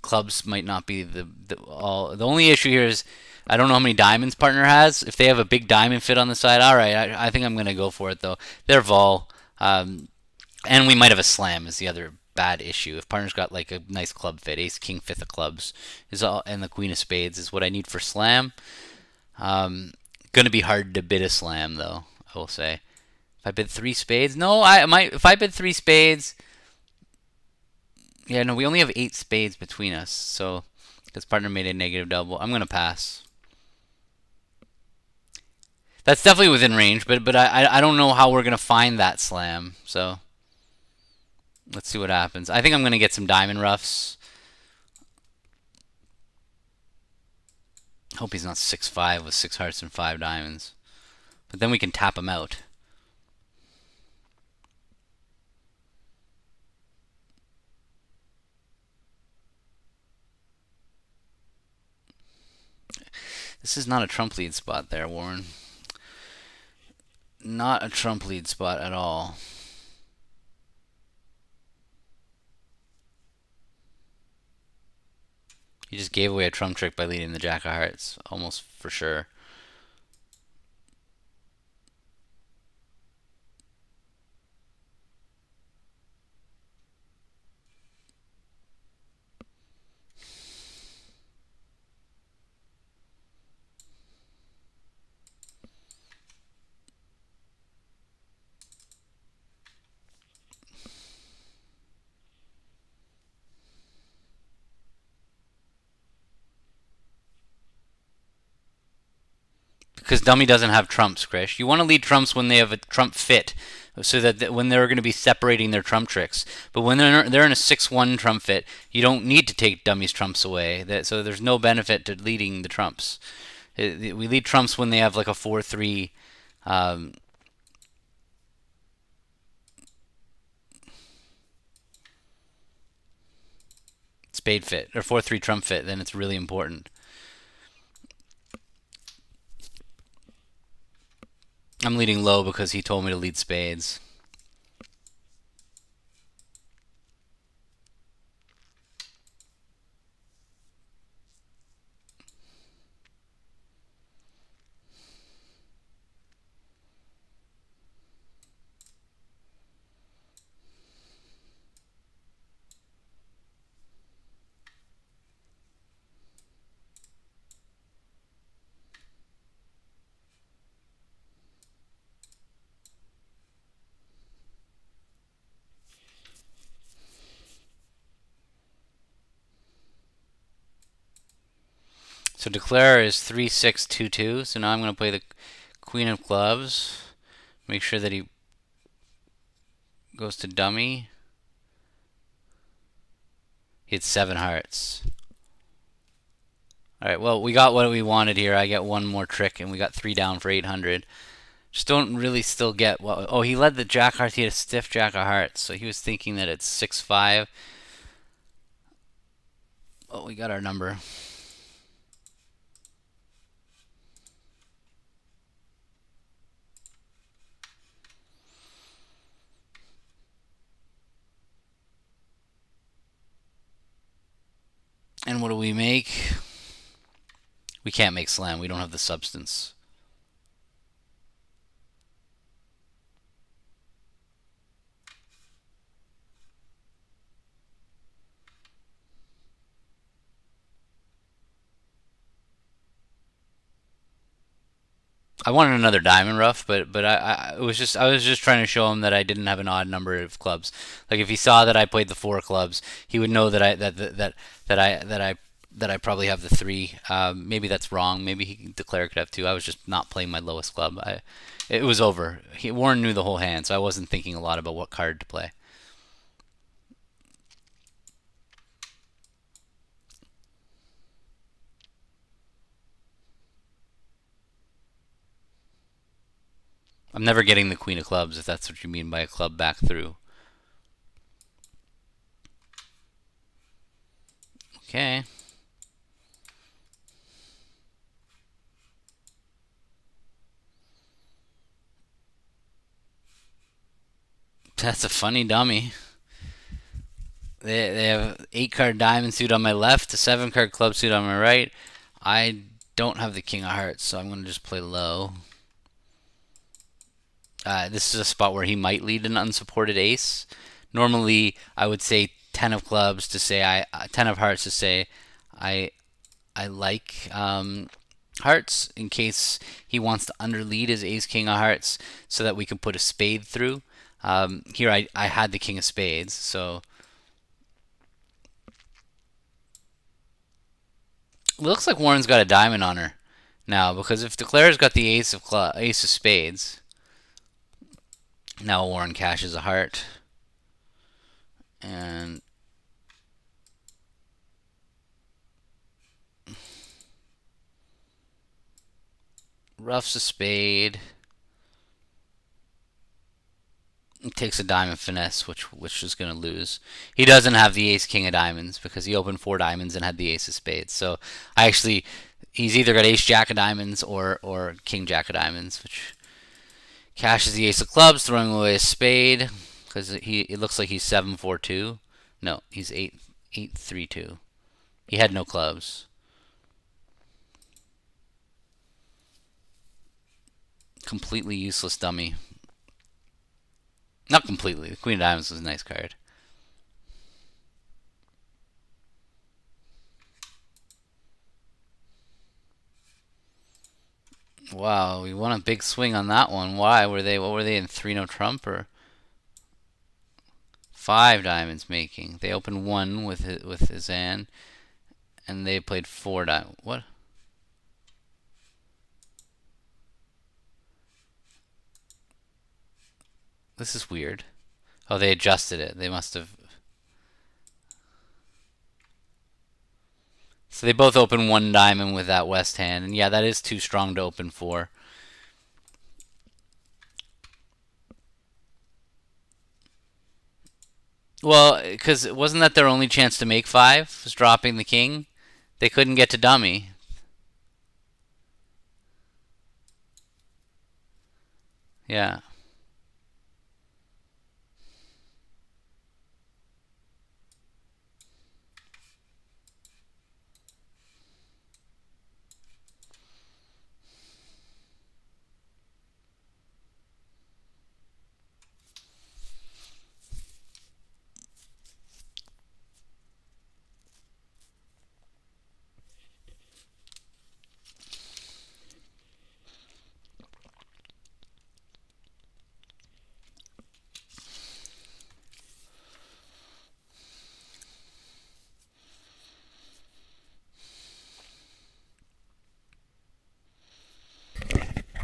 Clubs might not be the all. The only issue here is I don't know how many diamonds partner has. If they have a big diamond fit on the side, all right, I think I'm gonna go for it though. They're vol, and we might have a slam is the other bad issue. If partner's got like a nice club fit, ace, king, fifth of clubs is all, and the queen of spades is what I need for slam. Gonna be hard to bid a slam though. I will say. If I bid three spades, no, I might. If I bid three spades, yeah, no, we only have eight spades between us, so this partner made a negative double. I'm gonna pass. That's definitely within range, but I don't know how we're gonna find that slam. So let's see what happens. I think I'm gonna get some diamond roughs. Hope he's not 6-5 with six hearts and five diamonds. But then we can tap him out. This is not a trump lead spot there, Warren. Not a trump lead spot at all. He just gave away a trump trick by leading the jack of hearts, almost for sure. Because dummy doesn't have trumps, Krish. You want to lead trumps when they have a trump fit. so that when they're going to be separating their trump tricks. But when they're in a 6-1 trump fit, you don't need to take dummies trumps away. So there's no benefit to leading the trumps. We lead trumps when they have like a 4-3 um, spade fit or 4-3 trump fit. Then it's really important. I'm leading low because he told me to lead spades. So declare is 3-6-2-2. So now I'm going to play the queen of clubs. Make sure that he goes to dummy. He had 7 hearts. All right, well, we got what we wanted here. I get one more trick, and we got 3 down for 800. Just don't really still get what... Oh, he led the jack hearts. He had a stiff jack of hearts, so he was thinking that it's 6-5. Oh, we got our number. And what do we make? We can't make slam. We don't have the substance. I wanted another diamond rough, but I was just trying to show him that I didn't have an odd number of clubs. Like if he saw that I played the 4 clubs, he would know that I probably have the 3. Maybe that's wrong. Maybe he declare could have 2. I was just not playing my lowest club. It was over. Warren knew the whole hand, so I wasn't thinking a lot about what card to play. I'm never getting the queen of clubs if that's what you mean by a club back through. Okay. That's a funny dummy. They have 8-card diamond suit on my left, a 7-card club suit on my right. I don't have the king of hearts, so I'm going to just play low. This is a spot where he might lead an unsupported ace. Normally, I would say 10 of clubs to say 10 of hearts to say I like hearts in case he wants to underlead his ace king of hearts so that we can put a spade through. Here I had the king of spades, so it looks like Warren's got a diamond on her now because if Declare's got the ace of spades, now Warren cashes a heart and roughs a spade. Takes a diamond finesse, which is going to lose. He doesn't have the ace king of diamonds because he opened 4 diamonds and had the ace of spades. So he's either got ace jack of diamonds or king jack of diamonds, which cashes the ace of clubs, throwing away a spade because it looks like he's 7-4-2. No, he's 8-3-2. He had no clubs. Completely useless dummy. Not completely. The queen of diamonds was a nice card. Wow, we won a big swing on that one. Why were they? What were they in 3-no trump or 5 diamonds making? They opened 1 with his hand, and they played 4 diamonds. What? This is weird. Oh, they adjusted it. They must have. So they both open one diamond with that west hand, and yeah, that is too strong to open four. Well, because wasn't that their only chance to make five? Was dropping the king? They couldn't get to dummy. Yeah.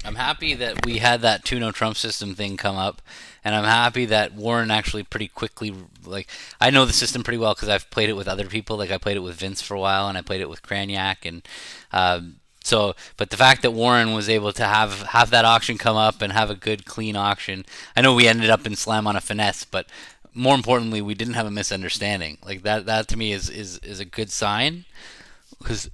I'm happy that we had that 2 no Trump system thing come up, and I'm happy that Warren actually pretty quickly, like, I know the system pretty well because I've played it with other people. Like, I played it with Vince for a while, and I played it with Cranyak, and so, but the fact that Warren was able to have that auction come up and have a good, clean auction, I know we ended up in slam on a finesse, but more importantly, we didn't have a misunderstanding. Like that to me is a good sign because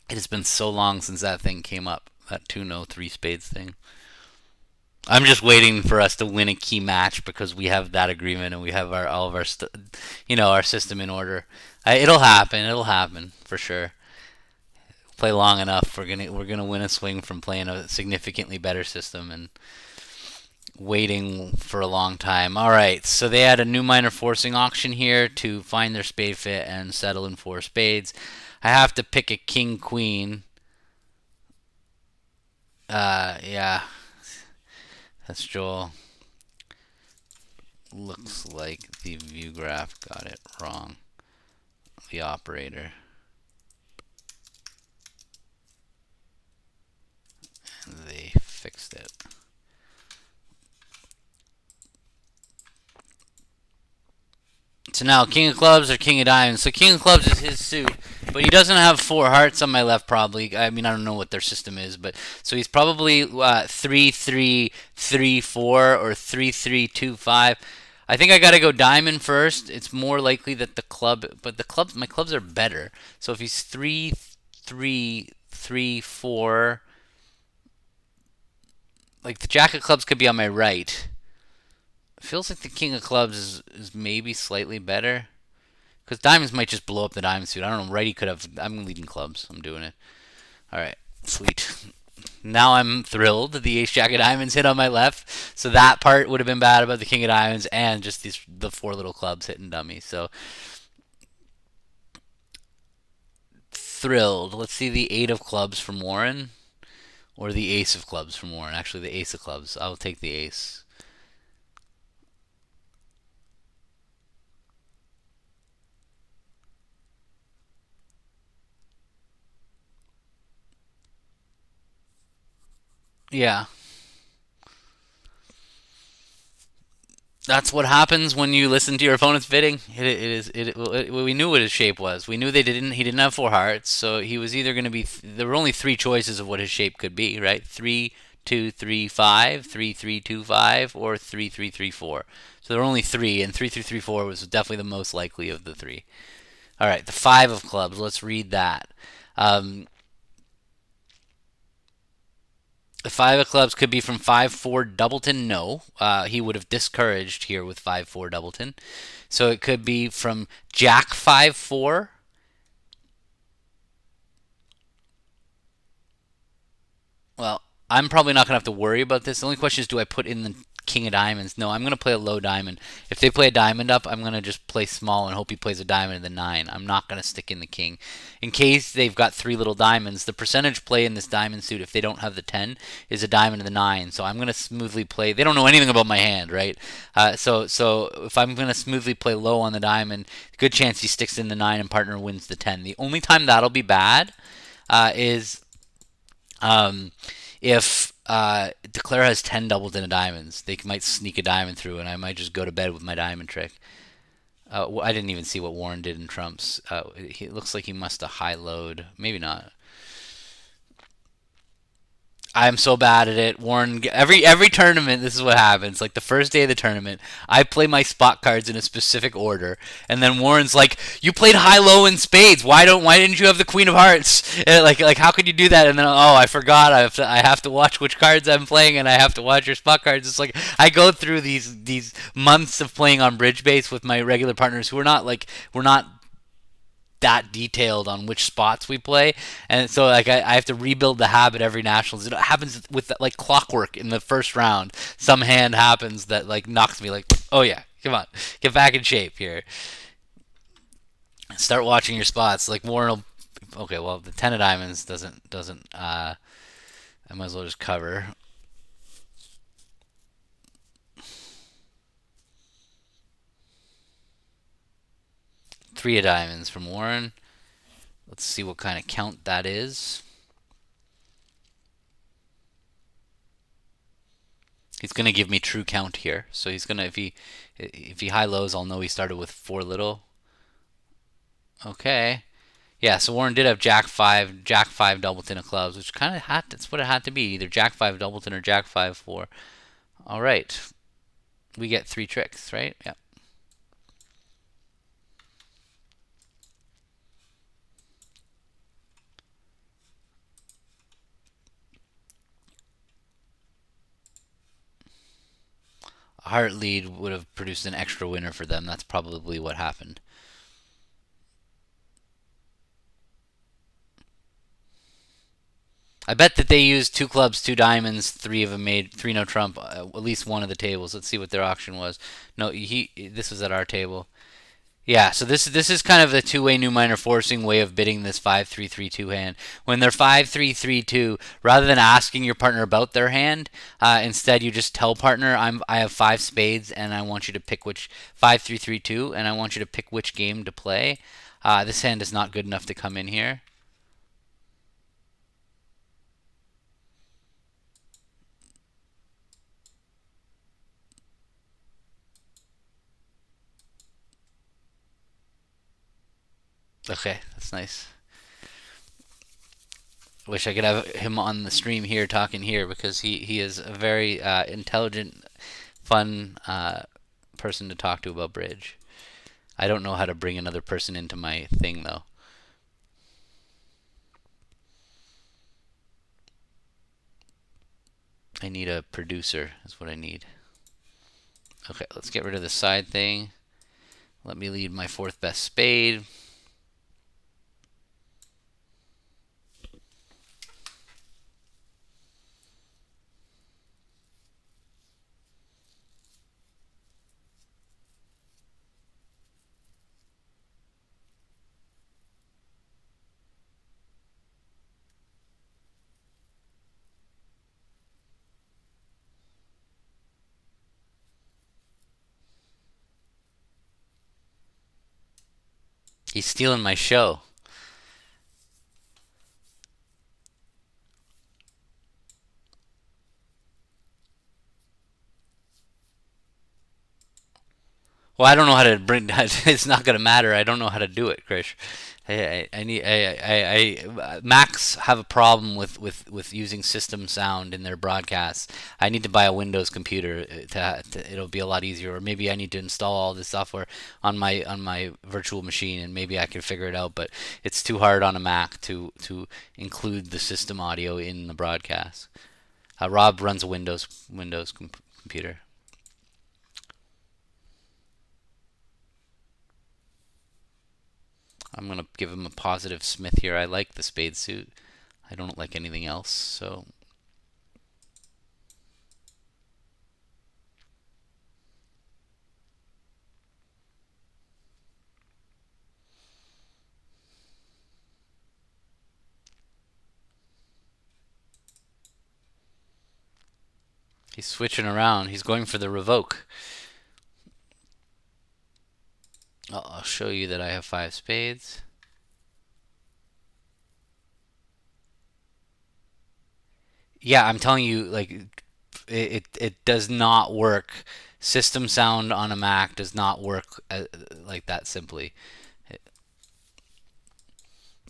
it has been so long since that thing came up. That 2 no 3 spades thing. I'm just waiting for us to win a key match because we have that agreement and we have all of our our system in order. It'll happen. It'll happen for sure. Play long enough, we're gonna win a swing from playing a significantly better system and waiting for a long time. All right, so they had a new minor forcing auction here to find their spade fit and settle in 4 spades. I have to pick a king queen. Yeah, that's Joel. Looks like the view graph got it wrong. The operator. And they fixed it. So now king of clubs or king of diamonds. So king of clubs is his suit, but he doesn't have 4 hearts on my left probably. I mean, I don't know what their system is, but so he's probably 3-3-3-4 or 3-3-2-5. I think I got to go diamond first. It's more likely that the club, but my clubs are better. So if he's 3-3-3-4, like the jack of clubs could be on my right. It feels like the king of clubs is maybe slightly better. Because diamonds might just blow up the diamond suit. I don't know. Righty could have. I'm leading clubs. I'm doing it. All right. Sweet. Now I'm thrilled. The ace jack of diamonds hit on my left. So that part would have been bad about the king of diamonds and just the 4 little clubs hitting dummy. So thrilled. Let's see the 8 of clubs from Warren. Or the ace of clubs from Warren. Actually, the ace of clubs. I'll take the ace. Yeah. That's what happens when you listen to your opponent's bidding. We knew what his shape was. We knew he didn't have 4 hearts, so he was either going to be. There were only 3 choices of what his shape could be, right? 3-2-3-5, 3-3-2-5, or 3-3-3-4. So there were only 3, and 3-3-3-4 was definitely the most likely of the 3. All right, the 5 of clubs. Let's read that. The 5 of clubs could be from 5-4 Doubleton. No, he would have discouraged here with 5-4 Doubleton. So it could be from Jack 5-4. Well, I'm probably not going to have to worry about this. The only question is, do I put in the king of diamonds? No, I'm going to play a low diamond. If they play a diamond up, I'm going to just play small and hope he plays a diamond in the 9. I'm not going to stick in the king. In case they've got 3 little diamonds, the percentage play in this diamond suit, if they don't have the 10, is a diamond in the 9. So I'm going to smoothly play. They don't know anything about my hand, right? So if I'm going to smoothly play low on the diamond, good chance he sticks in the 9 and partner wins the 10. The only time that'll be bad is if Declare has 10 doubles and a diamonds. They might sneak a diamond through, and I might just go to bed with my diamond trick. I didn't even see what Warren did in trumps. It looks like he must have high load. Maybe not. I'm so bad at it. Warren, every tournament, this is what happens. Like the first day of the tournament, I play my spot cards in a specific order, and then Warren's like, "You played high low in spades. Why didn't you have the Queen of Hearts? Like how could you do that?" And then I forgot. I have to watch which cards I'm playing, and I have to watch your spot cards. It's like I go through these months of playing on bridge base with my regular partners who are not like we're not that detailed on which spots we play, and so like I have to rebuild the habit every nationals. It happens with like clockwork in the first round. Some hand happens that like knocks me like, oh yeah, come on, get back in shape here. Start watching your spots. Like Warren will, okay, well the 10 of diamonds doesn't I might as well just cover. 3 of diamonds from Warren. Let's see what kind of count that is. He's gonna give me true count here. So he's gonna if he high lows, I'll know he started with 4 little. Okay. Yeah, so Warren did have Jack five doubleton of clubs, which kind of that's what it had to be, either Jack five doubleton or Jack five four. All right, we get 3 tricks, right? Yeah. A heart lead would have produced an extra winner for them. That's probably what happened. I bet that they used 2 clubs, 2 diamonds, 3 of them made 3 no trump, at least one of the tables. Let's see what their auction was. No, this was at our table. Yeah, so this is kind of the two-way new minor forcing way of bidding this 5-3-3-2 hand. When they're 5-3-3-2, rather than asking your partner about their hand, instead you just tell partner, I have 5 spades and I want you to pick which 5-3-3-2 and I want you to pick which game to play. This hand is not good enough to come in here. Okay, that's nice. Wish I could have him on the stream here talking here because he is a very intelligent, fun person to talk to about bridge. I don't know how to bring another person into my thing though. I need a producer is what I need. Okay, let's get rid of the side thing. Let me lead my fourth best spade. He's stealing my show. Well, I don't know how to bring. It's not gonna matter. I don't know how to do it, Krish. I need. Macs have a problem with using system sound in their broadcasts. I need to buy a Windows computer. It'll be a lot easier. Or maybe I need to install all this software on my virtual machine, and maybe I can figure it out. But it's too hard on a Mac to include the system audio in the broadcast. Rob runs a Windows computer. I'm going to give him a positive Smith here. I like the spade suit. I don't like anything else, so he's switching around. He's going for the revoke. I'll show you that I have 5 spades. Yeah, I'm telling you, like it does not work. System sound on a Mac does not work like that simply.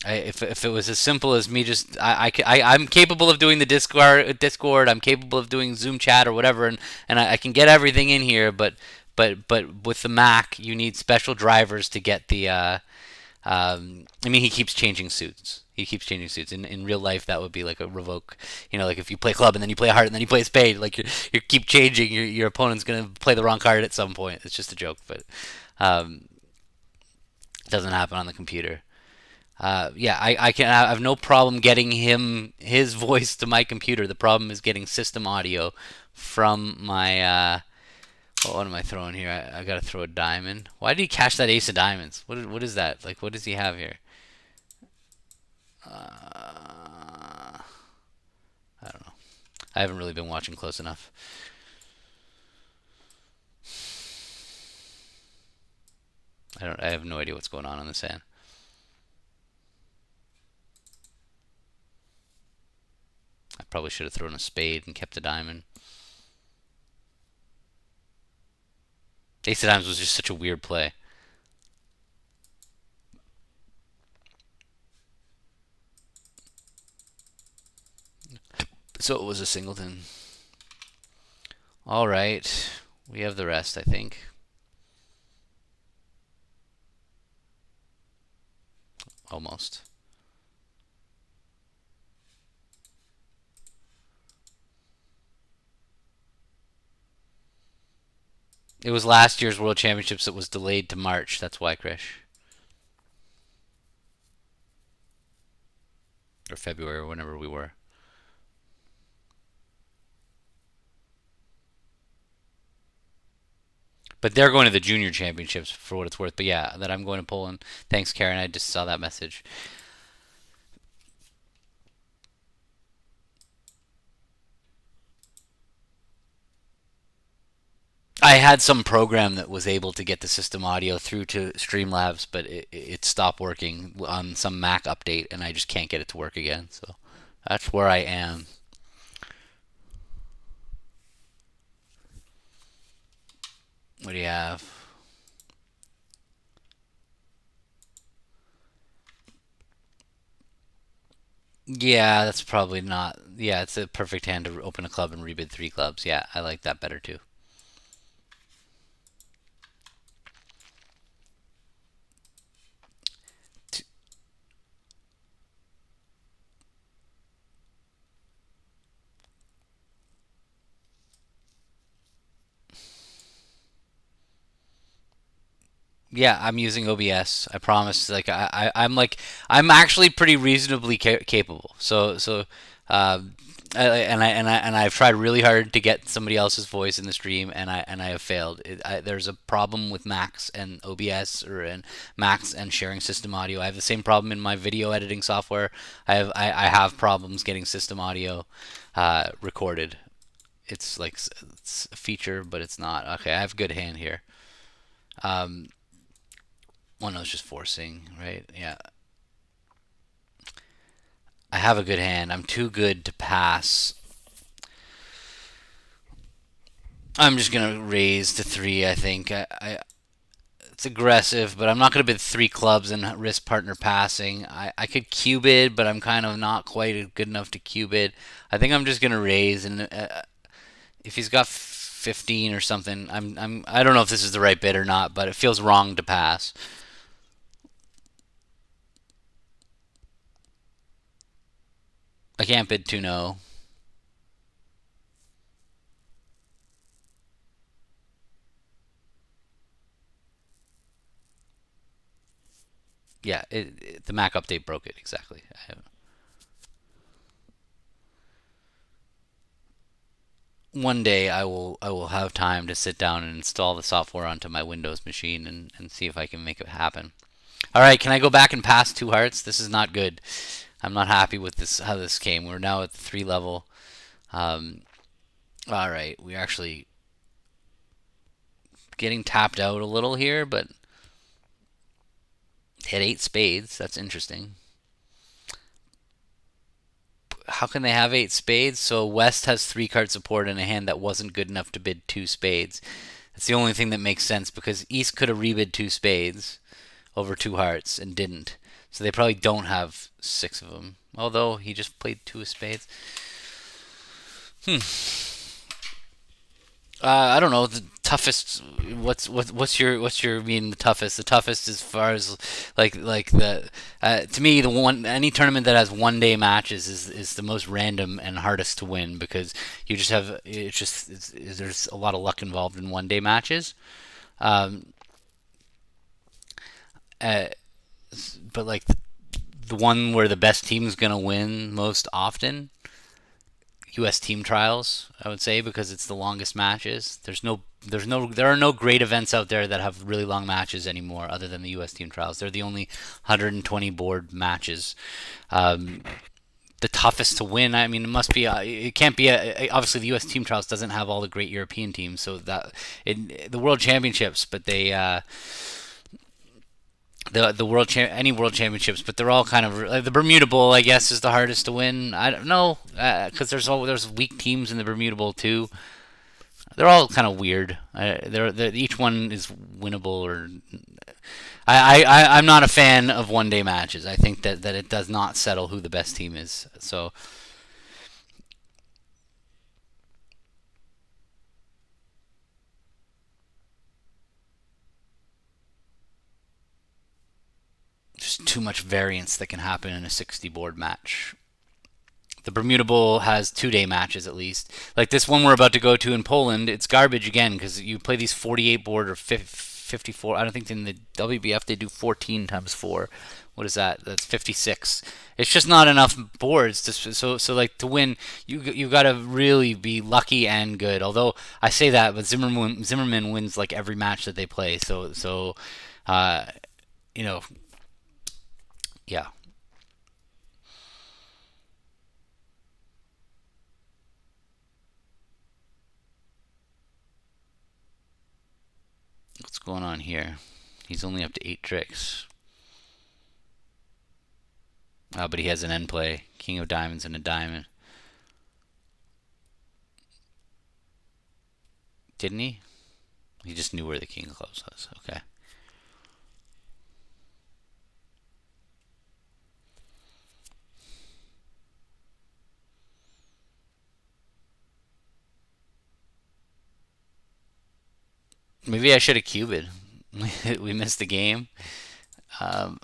If it was as simple as me just I'm capable of doing the Discord, I'm capable of doing Zoom chat or whatever, and I can get everything in here, but with the Mac you need special drivers to get the I mean, he keeps changing suits. He keeps changing suits. In real life, that would be like a revoke. You know, like if you play club and then you play heart and then you play spade, like you keep changing. Your opponent's gonna play the wrong card at some point. It's just a joke, but it doesn't happen on the computer. Yeah, I have no problem getting his voice to my computer. The problem is getting system audio from my. What am I throwing here? I gotta throw a diamond. Why did he cash that ace of diamonds? What is that? Like, what does he have here? I don't know. I haven't really been watching close enough. I don't. I have no idea what's going on this hand. I probably should have thrown a spade and kept a diamond. Ace of diamonds was just such a weird play. So it was a singleton. All right, we have the rest, I think. Almost. It was last year's World Championships that was delayed to March. That's why, Krish. Or February, or whenever we were. But they're going to the Junior Championships for what it's worth. But yeah, that I'm going to Poland. Thanks, Karen. I just saw that message. I had some program that was able to get the system audio through to Streamlabs, but it stopped working on some Mac update, and I just can't get it to work again. So that's where I am. What do you have? Yeah, that's probably not. Yeah, it's a perfect hand to open a club and rebid three clubs. Yeah, I like that better too. Yeah, I'm using OBS. I promise. Like I'm like I'm actually pretty reasonably capable. Uh, and I've tried really hard to get somebody else's voice in the stream, and I have failed. There's a problem with Max and OBS or and Max and sharing system audio. I have the same problem in my video editing software. I have problems getting system audio recorded. It's like it's a feature, but it's not. Okay, I have a good hand here. Um, One I was just forcing, right? Yeah. I have a good hand. I'm too good to pass. I'm just gonna raise to three. I think it's aggressive, but I'm not gonna bid three clubs and risk partner passing. I could cube it, but I'm kind of not quite good enough to cube it. I think I'm just gonna raise, and if he's got 15 or something, I don't know if this is the right bid or not, but it feels wrong to pass. I can't bid 2-0. Yeah, the Mac update broke it exactly. One day I will have time to sit down and install the software onto my Windows machine and see if I can make it happen. All right, can I go back and pass two hearts? This is not good. I'm not happy with this how this came. We're now at the three level. Um, all right, we're actually getting tapped out a little here, but hit eight spades. That's interesting. how can they have eight spades? So West has three card support in a hand that wasn't good enough to bid two spades. It's the only thing that makes sense because East could have rebid two spades over two hearts and didn't. So they probably don't have six of them. Although he just played two of spades. I don't know the toughest. What's your mean the toughest? The toughest as far as like the to me the one any tournament that has 1 day matches is the most random and hardest to win because you just have there's a lot of luck involved in 1 day matches. Um, uh, but like the one where the best team is gonna win most often U.S. team trials, I would say, because it's the longest matches. There are no great events out there that have really long matches anymore, other than the U.S. team trials. They're the only 120 board matches. Um, the toughest to win. I mean, it must be. It can't be. Obviously, the U.S. team trials doesn't have all the great European teams, so that the World Championships, but they. The any world championships, but they're all kind of like the Bermuda Bowl. I guess is the hardest to win. I don't know because there's weak teams in the Bermuda Bowl too. They're all kind of weird. Each one is winnable. Or I'm not a fan of 1 day matches. I think that it does not settle who the best team is. So there's too much variance that can happen in a 60 board match. The Bermuda Bowl has 2 day matches at least. Like this one we're about to go to in Poland, it's garbage again because you play these 48 board or 54. I don't think in the WBF they do 14 times 4. What is that? That's 56. It's just not enough boards so like to win. You got to really be lucky and good. Although I say that, but Zimmerman wins like every match that they play. Uh, you know, yeah. What's going on here? He's only up to 8 tricks. But he has an end play. King of diamonds and a diamond. Didn't he? He just knew where the king of clubs was. Okay. Maybe I should have cubed. We missed the game. Um,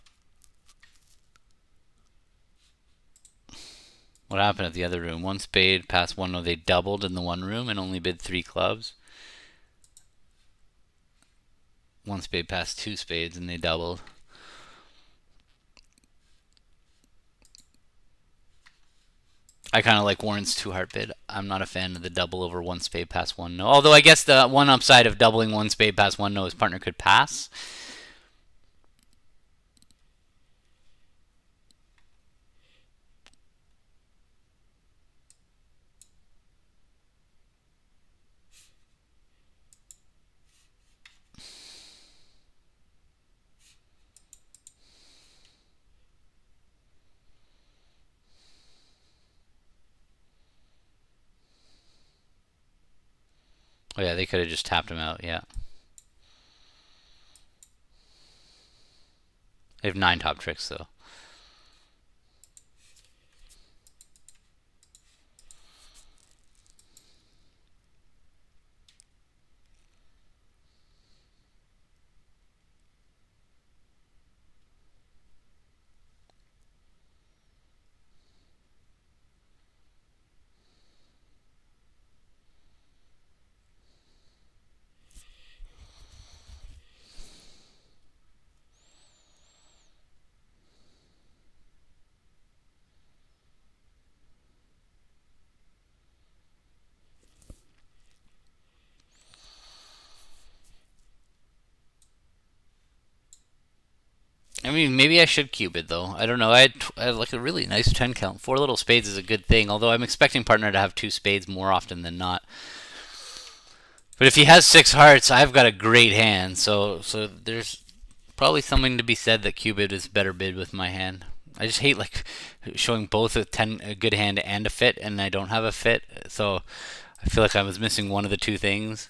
what happened at the other room? One spade past one. No, they doubled in the one room and only bid 3 clubs. One spade past 2 spades and they doubled. I kind of like Warren's 2 heart bid. I'm not a fan of the double over one spade past one no. Although I guess the one upside of doubling one spade past one no, his partner could pass. Oh yeah, they could have just tapped him out. Yeah, they have 9 top tricks though. I mean, maybe I should cube it though. I don't know. I had like a really nice 10 count. 4 little spades is a good thing. Although I'm expecting partner to have 2 spades more often than not. But if he has 6 hearts, I've got a great hand. So there's probably something to be said that cubed is better bid with my hand. I just hate like showing both a good hand and a fit, and I don't have a fit. So I feel like I was missing one of the two things.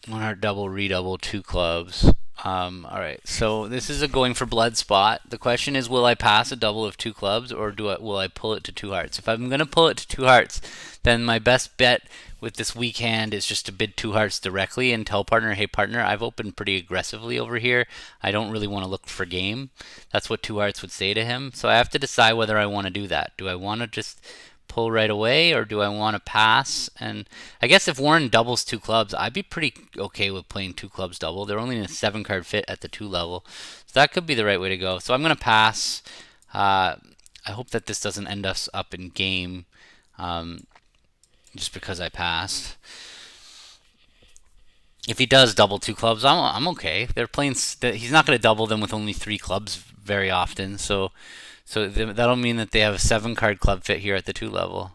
One heart double, redouble, two clubs. All right, so this is a going for blood spot. The question is, will I pass a double of two clubs, or will I pull it to two hearts? If I'm gonna pull it to two hearts, then my best bet with this weak hand is just to bid two hearts directly and tell partner, hey partner, I've opened pretty aggressively over here. I don't really want to look for game. That's what two hearts would say to him. So I have to decide whether I want to do that. Do I want to just pull right away, or do I want to pass? And I guess if Warren doubles two clubs, I'd be pretty okay with playing two clubs double. They're only in a 7 card fit at the 2 level, so that could be the right way to go. So I'm gonna pass. I hope that this doesn't end us up in game, just because I passed. If he does double two clubs, I'm okay. They're playing. He's not going to double them with only 3 clubs very often. So that'll mean that they have a 7 card club fit here at the 2 level.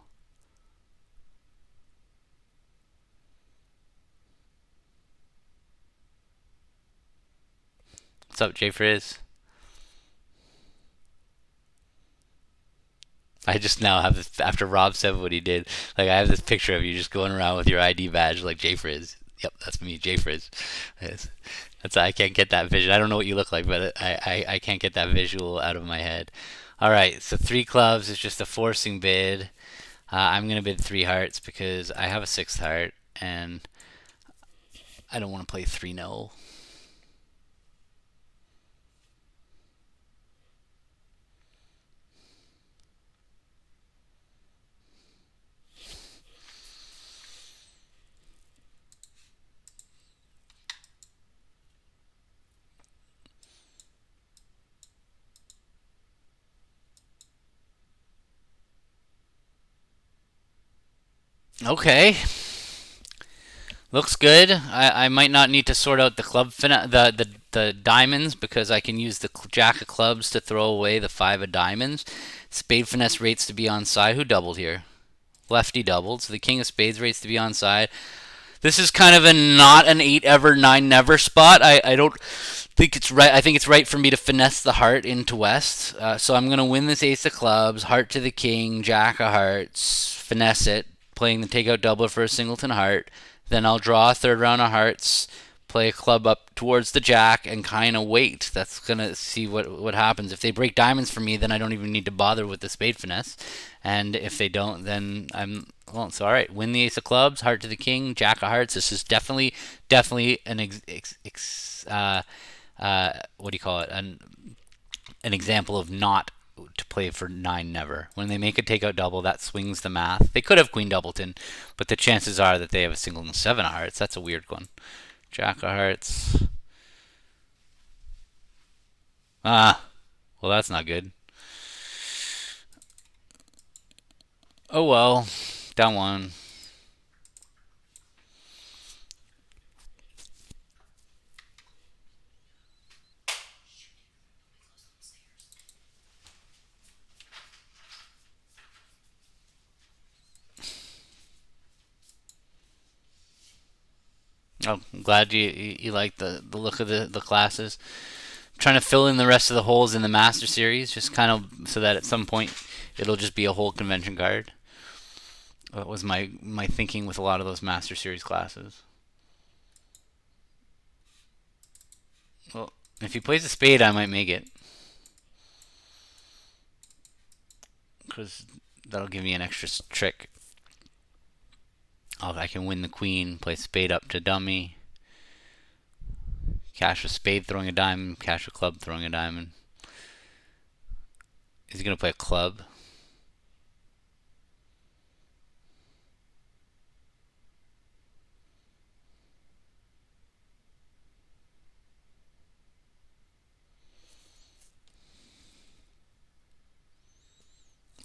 What's up, Jay Frizz? I just now have this after Rob said what he did. Like I have this picture of you just going around with your ID badge like Jay Frizz. Yep, that's me, Jay Frizz. Yes. That's I can't get that vision. I don't know what you look like, but I can't get that visual out of my head. All right, so 3 clubs is just a forcing bid. I'm gonna bid 3 hearts because I have a 6th heart and I don't want to play 3 no. Okay, looks good. I might not need to sort out the the diamonds because I can use the jack of clubs to throw away the 5 of diamonds. Spade finesse rates to be on side. Who doubled here? Lefty doubled. So the king of spades rates to be on side. This is kind of a not an 8 ever 9 never spot. I don't think it's right. I think it's right for me to finesse the heart into west. So I'm gonna win this ace of clubs, heart to the king, jack of hearts, finesse it, playing the takeout doubler for a singleton heart. Then I'll draw a third round of hearts, play a club up towards the jack, and kind of wait. That's gonna see what happens. If they break diamonds for me, then I don't even need to bother with the spade finesse. And if they don't, then I'm well. So all right, win the ace of clubs, heart to the king, jack of hearts. This is definitely an what do you call it? An example of not to play for 9 never. When they make a takeout double, that swings the math. They could have queen doubleton, but the chances are that they have a single and 7 of hearts. That's a weird one. Jack of hearts. Ah, well that's not good. Oh well, down one. Oh, I'm glad you like the look of the classes. I'm trying to fill in the rest of the holes in the Master Series, just kind of so that at some point it'll just be a whole convention card. That was my thinking with a lot of those Master Series classes. Well, if he plays a spade, I might make it because that'll give me an extra trick. I can win the queen, play spade up to dummy, cash a spade throwing a diamond, cash a club throwing a diamond. Is he gonna play a club?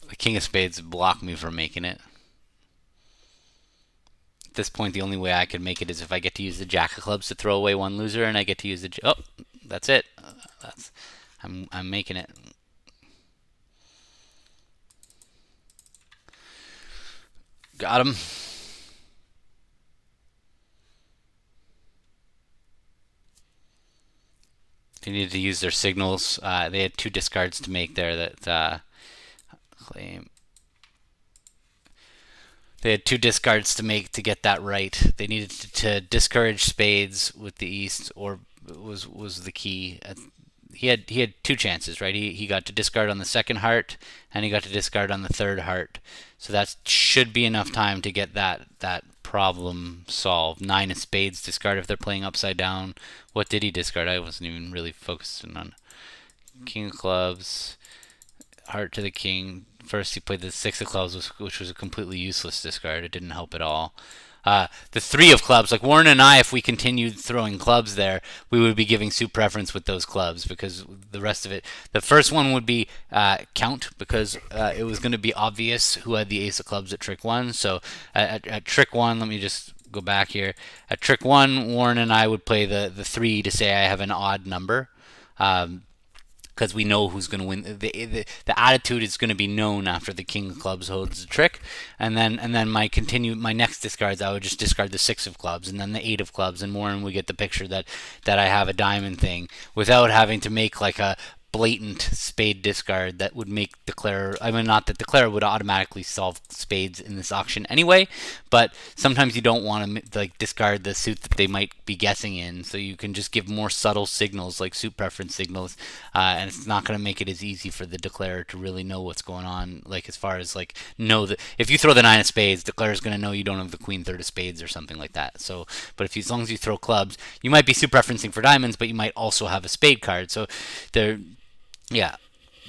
The king of spades blocked me from making it. At this point, the only way I could make it is if I get to use the jack of clubs to throw away one loser, and I get to use the oh, that's it. That's I'm making it. Got him. They needed to use their signals. They had two discards to make there. Claim. They had two discards to make to get that right. They needed to discourage spades with the east, or was the key. He had two chances, right? He got to discard on the second heart, and he got to discard on the third heart. So that should be enough time to get that problem solved. Nine of spades discard if they're playing upside down. What did he discard? I wasn't even really focusing on king of clubs, heart to the king. First, he played the six of clubs, which was a completely useless discard. It didn't help at all. The three of clubs, like Warren and I, if we continued throwing clubs there, we would be giving suit preference with those clubs because the rest of it. The first one would be count because it was going to be obvious who had the ace of clubs at trick one. So at trick one, let me just go back here. At trick one, Warren and I would play the three to say I have an odd number. Because we know who's going to win. The attitude is going to be known after the king of clubs holds the trick, and then my next discards I would just discard the six of clubs and then the eight of clubs, and Warren would get the picture that I have a diamond thing without having to make like a blatant spade discard that would make declare. I mean, not that declare would automatically solve spades in this auction anyway, but sometimes you don't want to like discard the suit that they might be guessing in, so you can just give more subtle signals like suit preference signals, and it's not going to make it as easy for the declarer to really know what's going on. Like as far as like know that if you throw the nine of spades, declarer is going to know you don't have the queen third of spades or something like that. So, but if you, as long as you throw clubs, you might be suit preferencing for diamonds, but you might also have a spade card. So there. Yeah,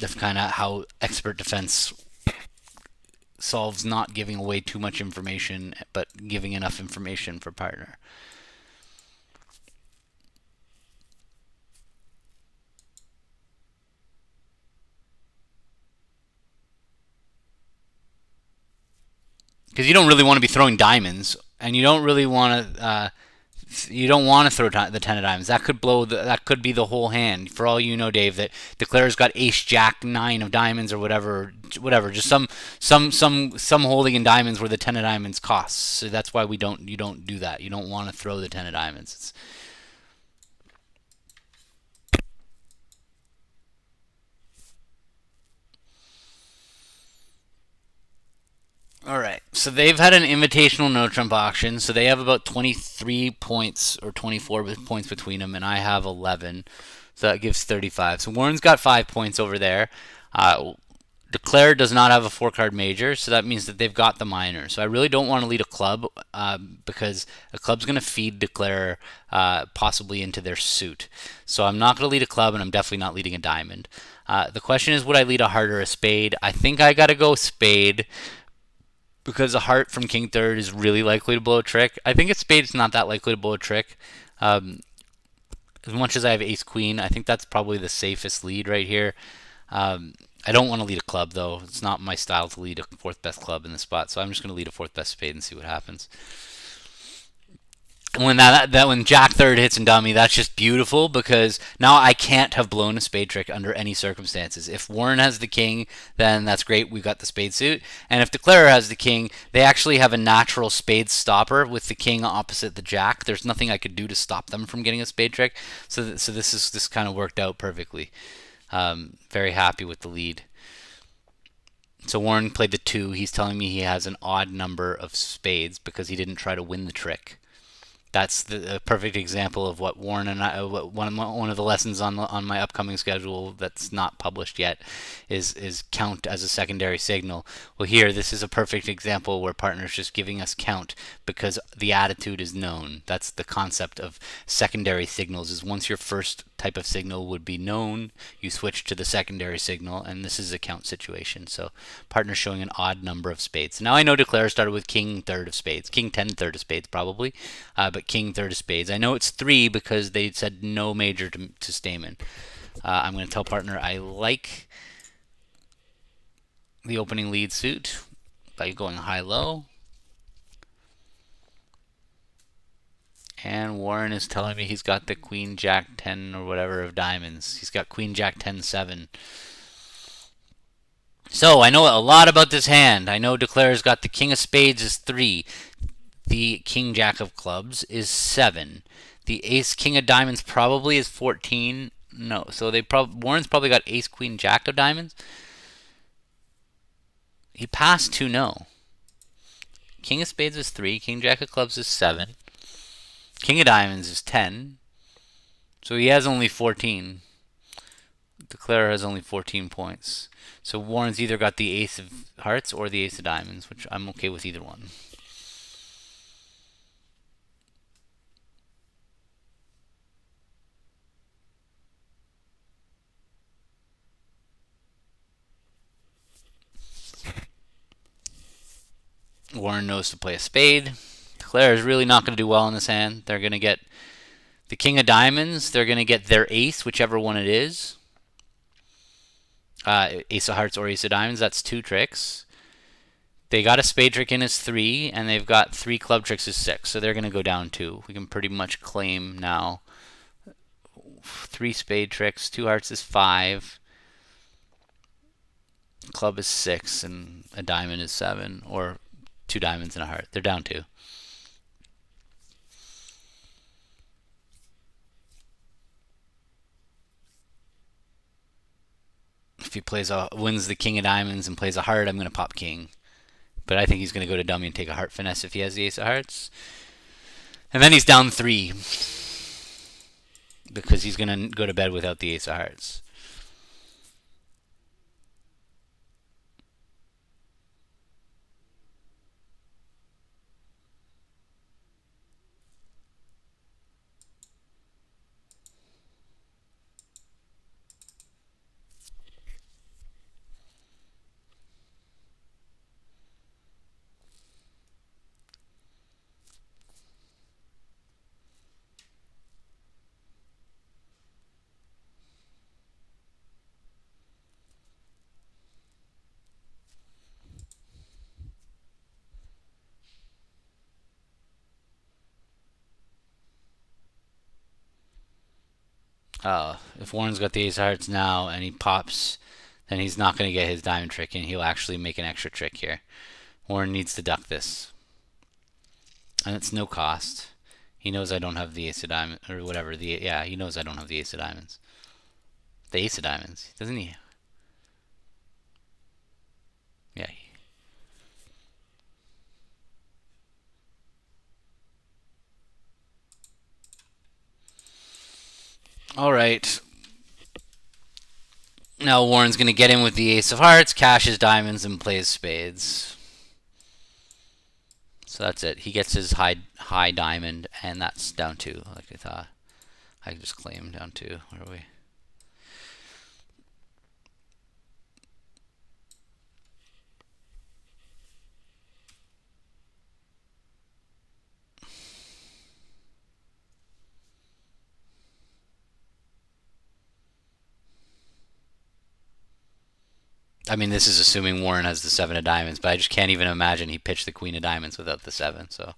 that's kind of how expert defense solves not giving away too much information, but giving enough information for partner. Because you don't really want to be throwing diamonds, and you don't want to throw the ten of diamonds. That could that could be the whole hand. For all you know, Dave, that declarer's got ace jack nine of diamonds or whatever. Just some holding in diamonds where the ten of diamonds costs. So that's why you don't do that. You don't want to throw the ten of diamonds. All right. So they've had an invitational no trump auction. So they have about 23 points or 24 points between them, and I have 11. So that gives 35. So Warren's got 5 points over there. Declare does not have a four card major, so that means that they've got the minor. So I really don't want to lead a club because a club's going to feed Declare possibly into their suit. So I'm not going to lead a club, and I'm definitely not leading a diamond. The question is, would I lead a heart or a spade? I think I got to go spade because a heart from king third is really likely to blow a trick. I think a spade is not that likely to blow a trick. As much as I have ace queen, I think that's probably the safest lead right here. I don't want to lead a club though. It's not my style to lead a fourth best club in this spot, so I'm just going to lead a fourth best spade and see what happens. When when Jack third hits and dummy, that's just beautiful because now I can't have blown a spade trick under any circumstances. If Warren has the king, then that's great. We've got the spade suit. And if Declarer has the king, they actually have a natural spade stopper with the king opposite the jack. There's nothing I could do to stop them from getting a spade trick. So this kind of worked out perfectly. Very happy with the lead. So Warren played the two. He's telling me he has an odd number of spades because he didn't try to win the trick. That's the perfect example of what Warren and I, one of the lessons on my upcoming schedule that's not published yet is count as a secondary signal. Well, here this is a perfect example where partner's just giving us count because the attitude is known. That's the concept of secondary signals. Is once your first type of signal would be known, you switch to the secondary signal, and this is a count situation. So partner showing an odd number of spades. Now I know Declare started with king third of spades, king 10 third of spades probably, but king third of spades. I know it's three because they said no major to Stamen. I'm going to tell partner I like the opening lead suit by going high-low. And Warren is telling me he's got the queen jack 10 or whatever of diamonds. He's got queen jack 10 7. So I know a lot about this hand. I know Declare's got the king of spades is 3. The king jack of clubs is 7. The ace king of diamonds probably is 14. No. So Warren's probably got ace, queen, jack of diamonds. He passed 2 no. King of spades is 3. King jack of clubs is 7. King of diamonds is 10. So he has only 14. Declare has only 14 points. So Warren's either got the ace of hearts or the ace of diamonds, which I'm okay with either one. Warren knows to play a spade. Declare is really not going to do well in this hand. They're going to get the king of diamonds. They're going to get their ace, whichever one it is. Ace of hearts or ace of diamonds. That's 2 tricks. They got a spade trick in as 3, and they've got 3 club tricks as 6. So they're going to go down 2. We can pretty much claim now 3 spade tricks. 2 hearts is 5. Club is 6, and a diamond is 7, or 2 diamonds and a heart. They're down 2. If he wins the king of diamonds and plays a heart, I'm going to pop king. But I think he's going to go to dummy and take a heart finesse if he has the ace of hearts. And then he's down 3 because he's going to go to bed without the ace of hearts. If Warren's got the ace of hearts now and he pops, then he's not going to get his diamond trick and he'll actually make an extra trick here. Warren needs to duck this. And it's no cost. He knows I don't have the ace of diamonds, or whatever. He knows I don't have the ace of diamonds. The ace of diamonds, doesn't he? Yeah. All right. Now Warren's going to get in with the ace of hearts, cashes diamonds, and plays spades. So that's it. He gets his high diamond, and that's down 2, like I thought. I just claimed down 2. Where are we? I mean, this is assuming Warren has the 7 of diamonds, but I just can't even imagine he pitched the queen of diamonds without the 7. So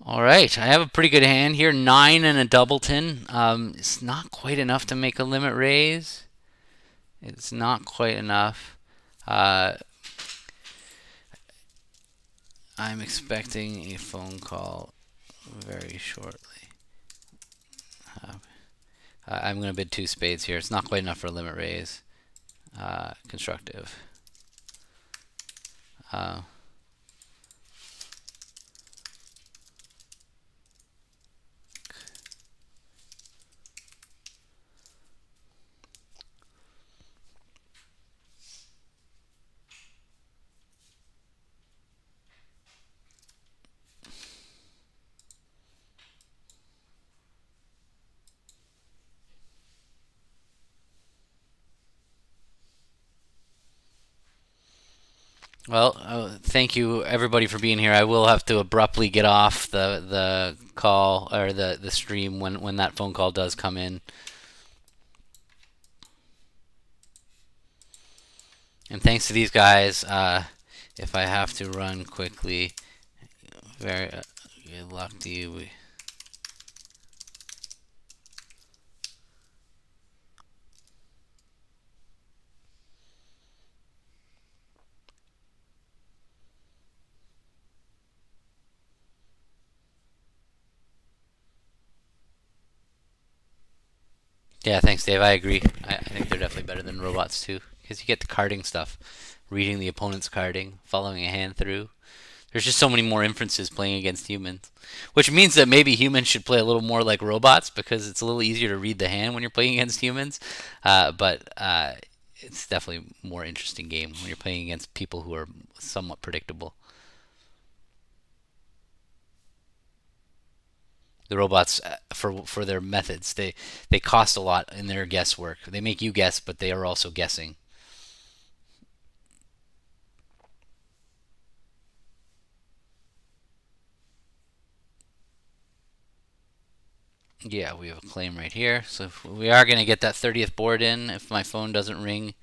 all right, I have a pretty good hand here. 9 and a doubleton. It's not quite enough to make a limit raise. It's not quite enough. I'm expecting a phone call very shortly. I'm going to bid 2 spades here. It's not quite enough for a limit raise. Constructive. Well, thank you everybody for being here. I will have to abruptly get off the call or the stream when that phone call does come in. And thanks to these guys, if I have to run quickly, very Good luck to you. Yeah, thanks, Dave. I agree. I think they're definitely better than robots too, because you get the carding stuff, reading the opponent's carding, following a hand through. There's just so many more inferences playing against humans, which means that maybe humans should play a little more like robots because it's a little easier to read the hand when you're playing against humans. But it's definitely a more interesting game when you're playing against people who are somewhat predictable. The robots, for their methods, they cost a lot in their guesswork. They make you guess, but they are also guessing. Yeah, we have a claim right here. So if we are going to get that 30th board in if my phone doesn't ring.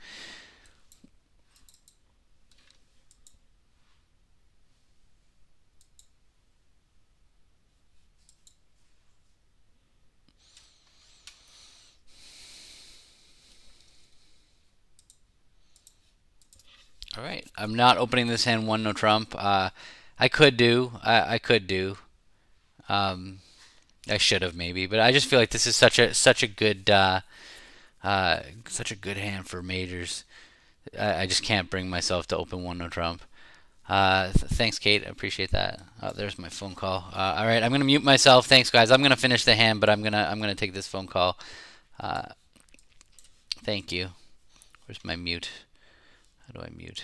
All right, I'm not opening this hand one no trump. I could do. I could do. Um, I should have maybe, but I just feel like this is such a good hand for majors. I just can't bring myself to open one no trump. Thanks, Kate. I appreciate that. Oh, there's my phone call. All right, I'm gonna mute myself. Thanks, guys. I'm gonna finish the hand, but I'm gonna take this phone call. Uh, Thank you. Where's my mute? How do I mute?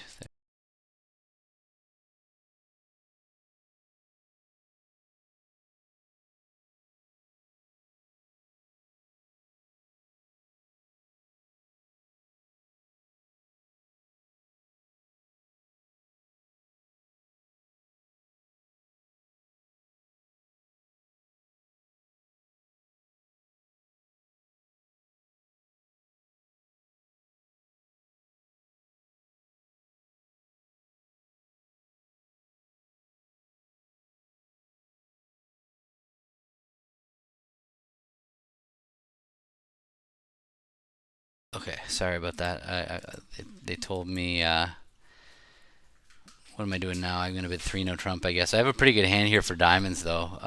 Okay, sorry about that. They told me. What am I doing now? I'm gonna bid three no trump. I guess I have a pretty good hand here for diamonds though.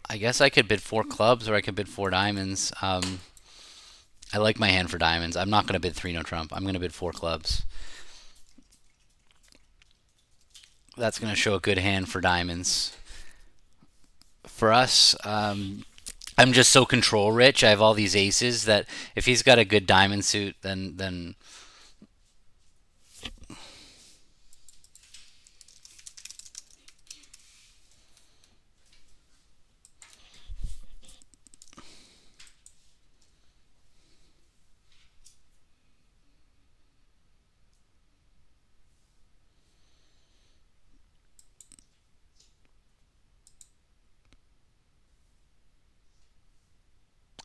I guess I could bid four clubs or I could bid four diamonds. I like my hand for diamonds. I'm not gonna bid three no trump. I'm gonna bid four clubs. That's gonna show a good hand for diamonds. For us, I'm just so control rich. I have all these aces that if he's got a good diamond suit, then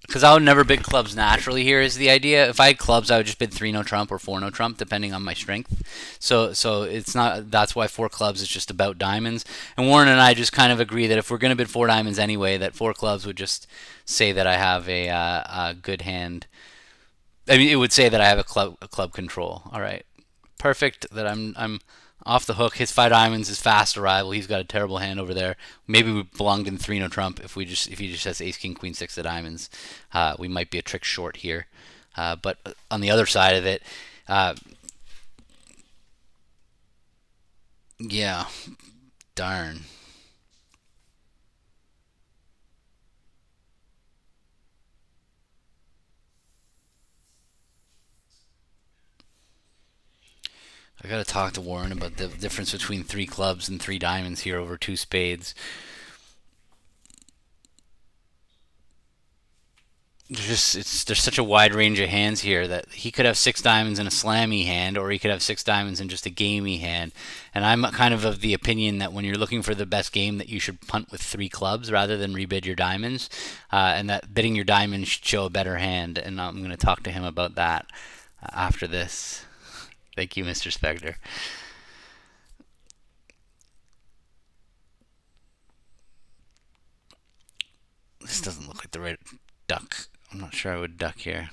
because I would never bid clubs naturally. Here is the idea. If I had clubs, I would just bid three no trump or four no trump, depending on my strength. So it's not. That's why four clubs is just about diamonds. And Warren and I just kind of agree that if we're gonna bid four diamonds anyway, that four clubs would just say that I have a good hand. I mean, it would say that I have a club control. All right, perfect. That I'm off the hook. His five diamonds is fast arrival. He's got a terrible hand over there. Maybe we belonged in three no trump. If he just has ace king queen six of diamonds, we might be a trick short here. But on the other side of it, uh, yeah, darn. I gotta talk to Warren about the difference between three clubs and three diamonds here over two spades. There's such a wide range of hands here that he could have six diamonds in a slammy hand, or he could have six diamonds in just a gamey hand. And I'm kind of the opinion that when you're looking for the best game, that you should punt with three clubs rather than rebid your diamonds, and that bidding your diamonds should show a better hand. And I'm going to talk to him about that after this. Thank you, Mr. Spector. This doesn't look like the right duck. I'm not sure I would duck here.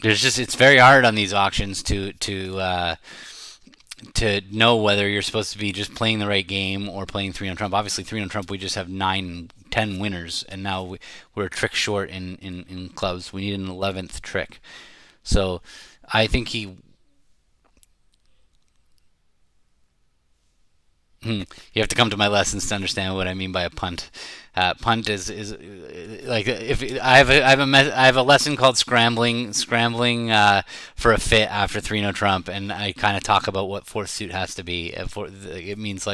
It's very hard on these auctions to know whether you're supposed to be just playing the right game or playing three on trump. Obviously, three on trump, we just have 9, 10 winners, and now we're a trick short in clubs. We need an 11th trick. So I think he. You have to come to my lessons to understand what I mean by a punt. Punt is like if I have a lesson called scrambling for a fit after three no trump, and I kind of talk about what fourth suit has to be. It means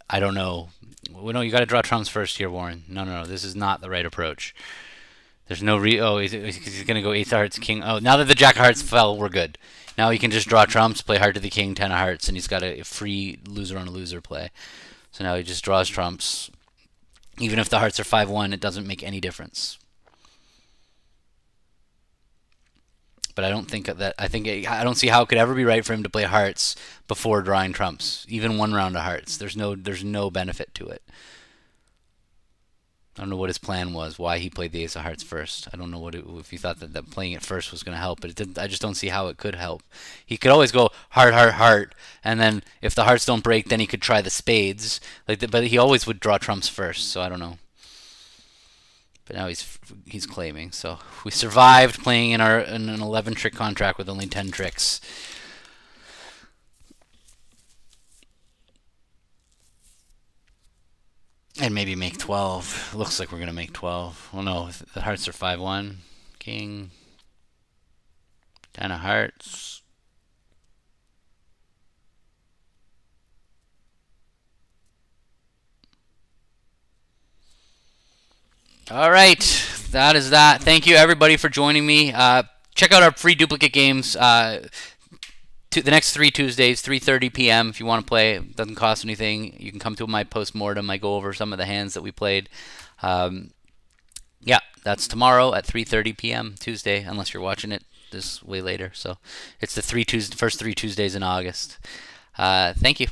I don't know. Well, no, you got to draw trumps first here, Warren. No. This is not the right approach. There's no Oh, he's gonna go eight of hearts, king. Oh, now that the jack of hearts fell, we're good. Now he can just draw trumps, play heart to the king, 10 of hearts, and he's got a free loser on a loser play. So now he just draws trumps. Even if the hearts are 5-1, it doesn't make any difference. But I don't think that. I don't see how it could ever be right for him to play hearts before drawing trumps, even one round of hearts. There's no benefit to it. I don't know what his plan was, why he played the ace of hearts first. I don't know if he thought that playing it first was going to help, but it didn't. I just don't see how it could help. He could always go heart, heart, heart, and then if the hearts don't break, then he could try the spades. But he always would draw trumps first, so I don't know. But now he's claiming. So we survived playing in an 11 trick contract with only 10 tricks. And maybe make 12. Looks like we're going to make 12. Well, no, the hearts are 5-1. King. 10 of hearts. All right. That is that. Thank you, everybody, for joining me. Check out our free duplicate games. The next 3 Tuesdays, 3:30 p.m. If you want to play, it doesn't cost anything. You can come to my post-mortem. I go over some of the hands that we played. Yeah, that's tomorrow at 3:30 p.m. Tuesday, unless you're watching it this way later. So it's the first 3 Tuesdays in August. Thank you.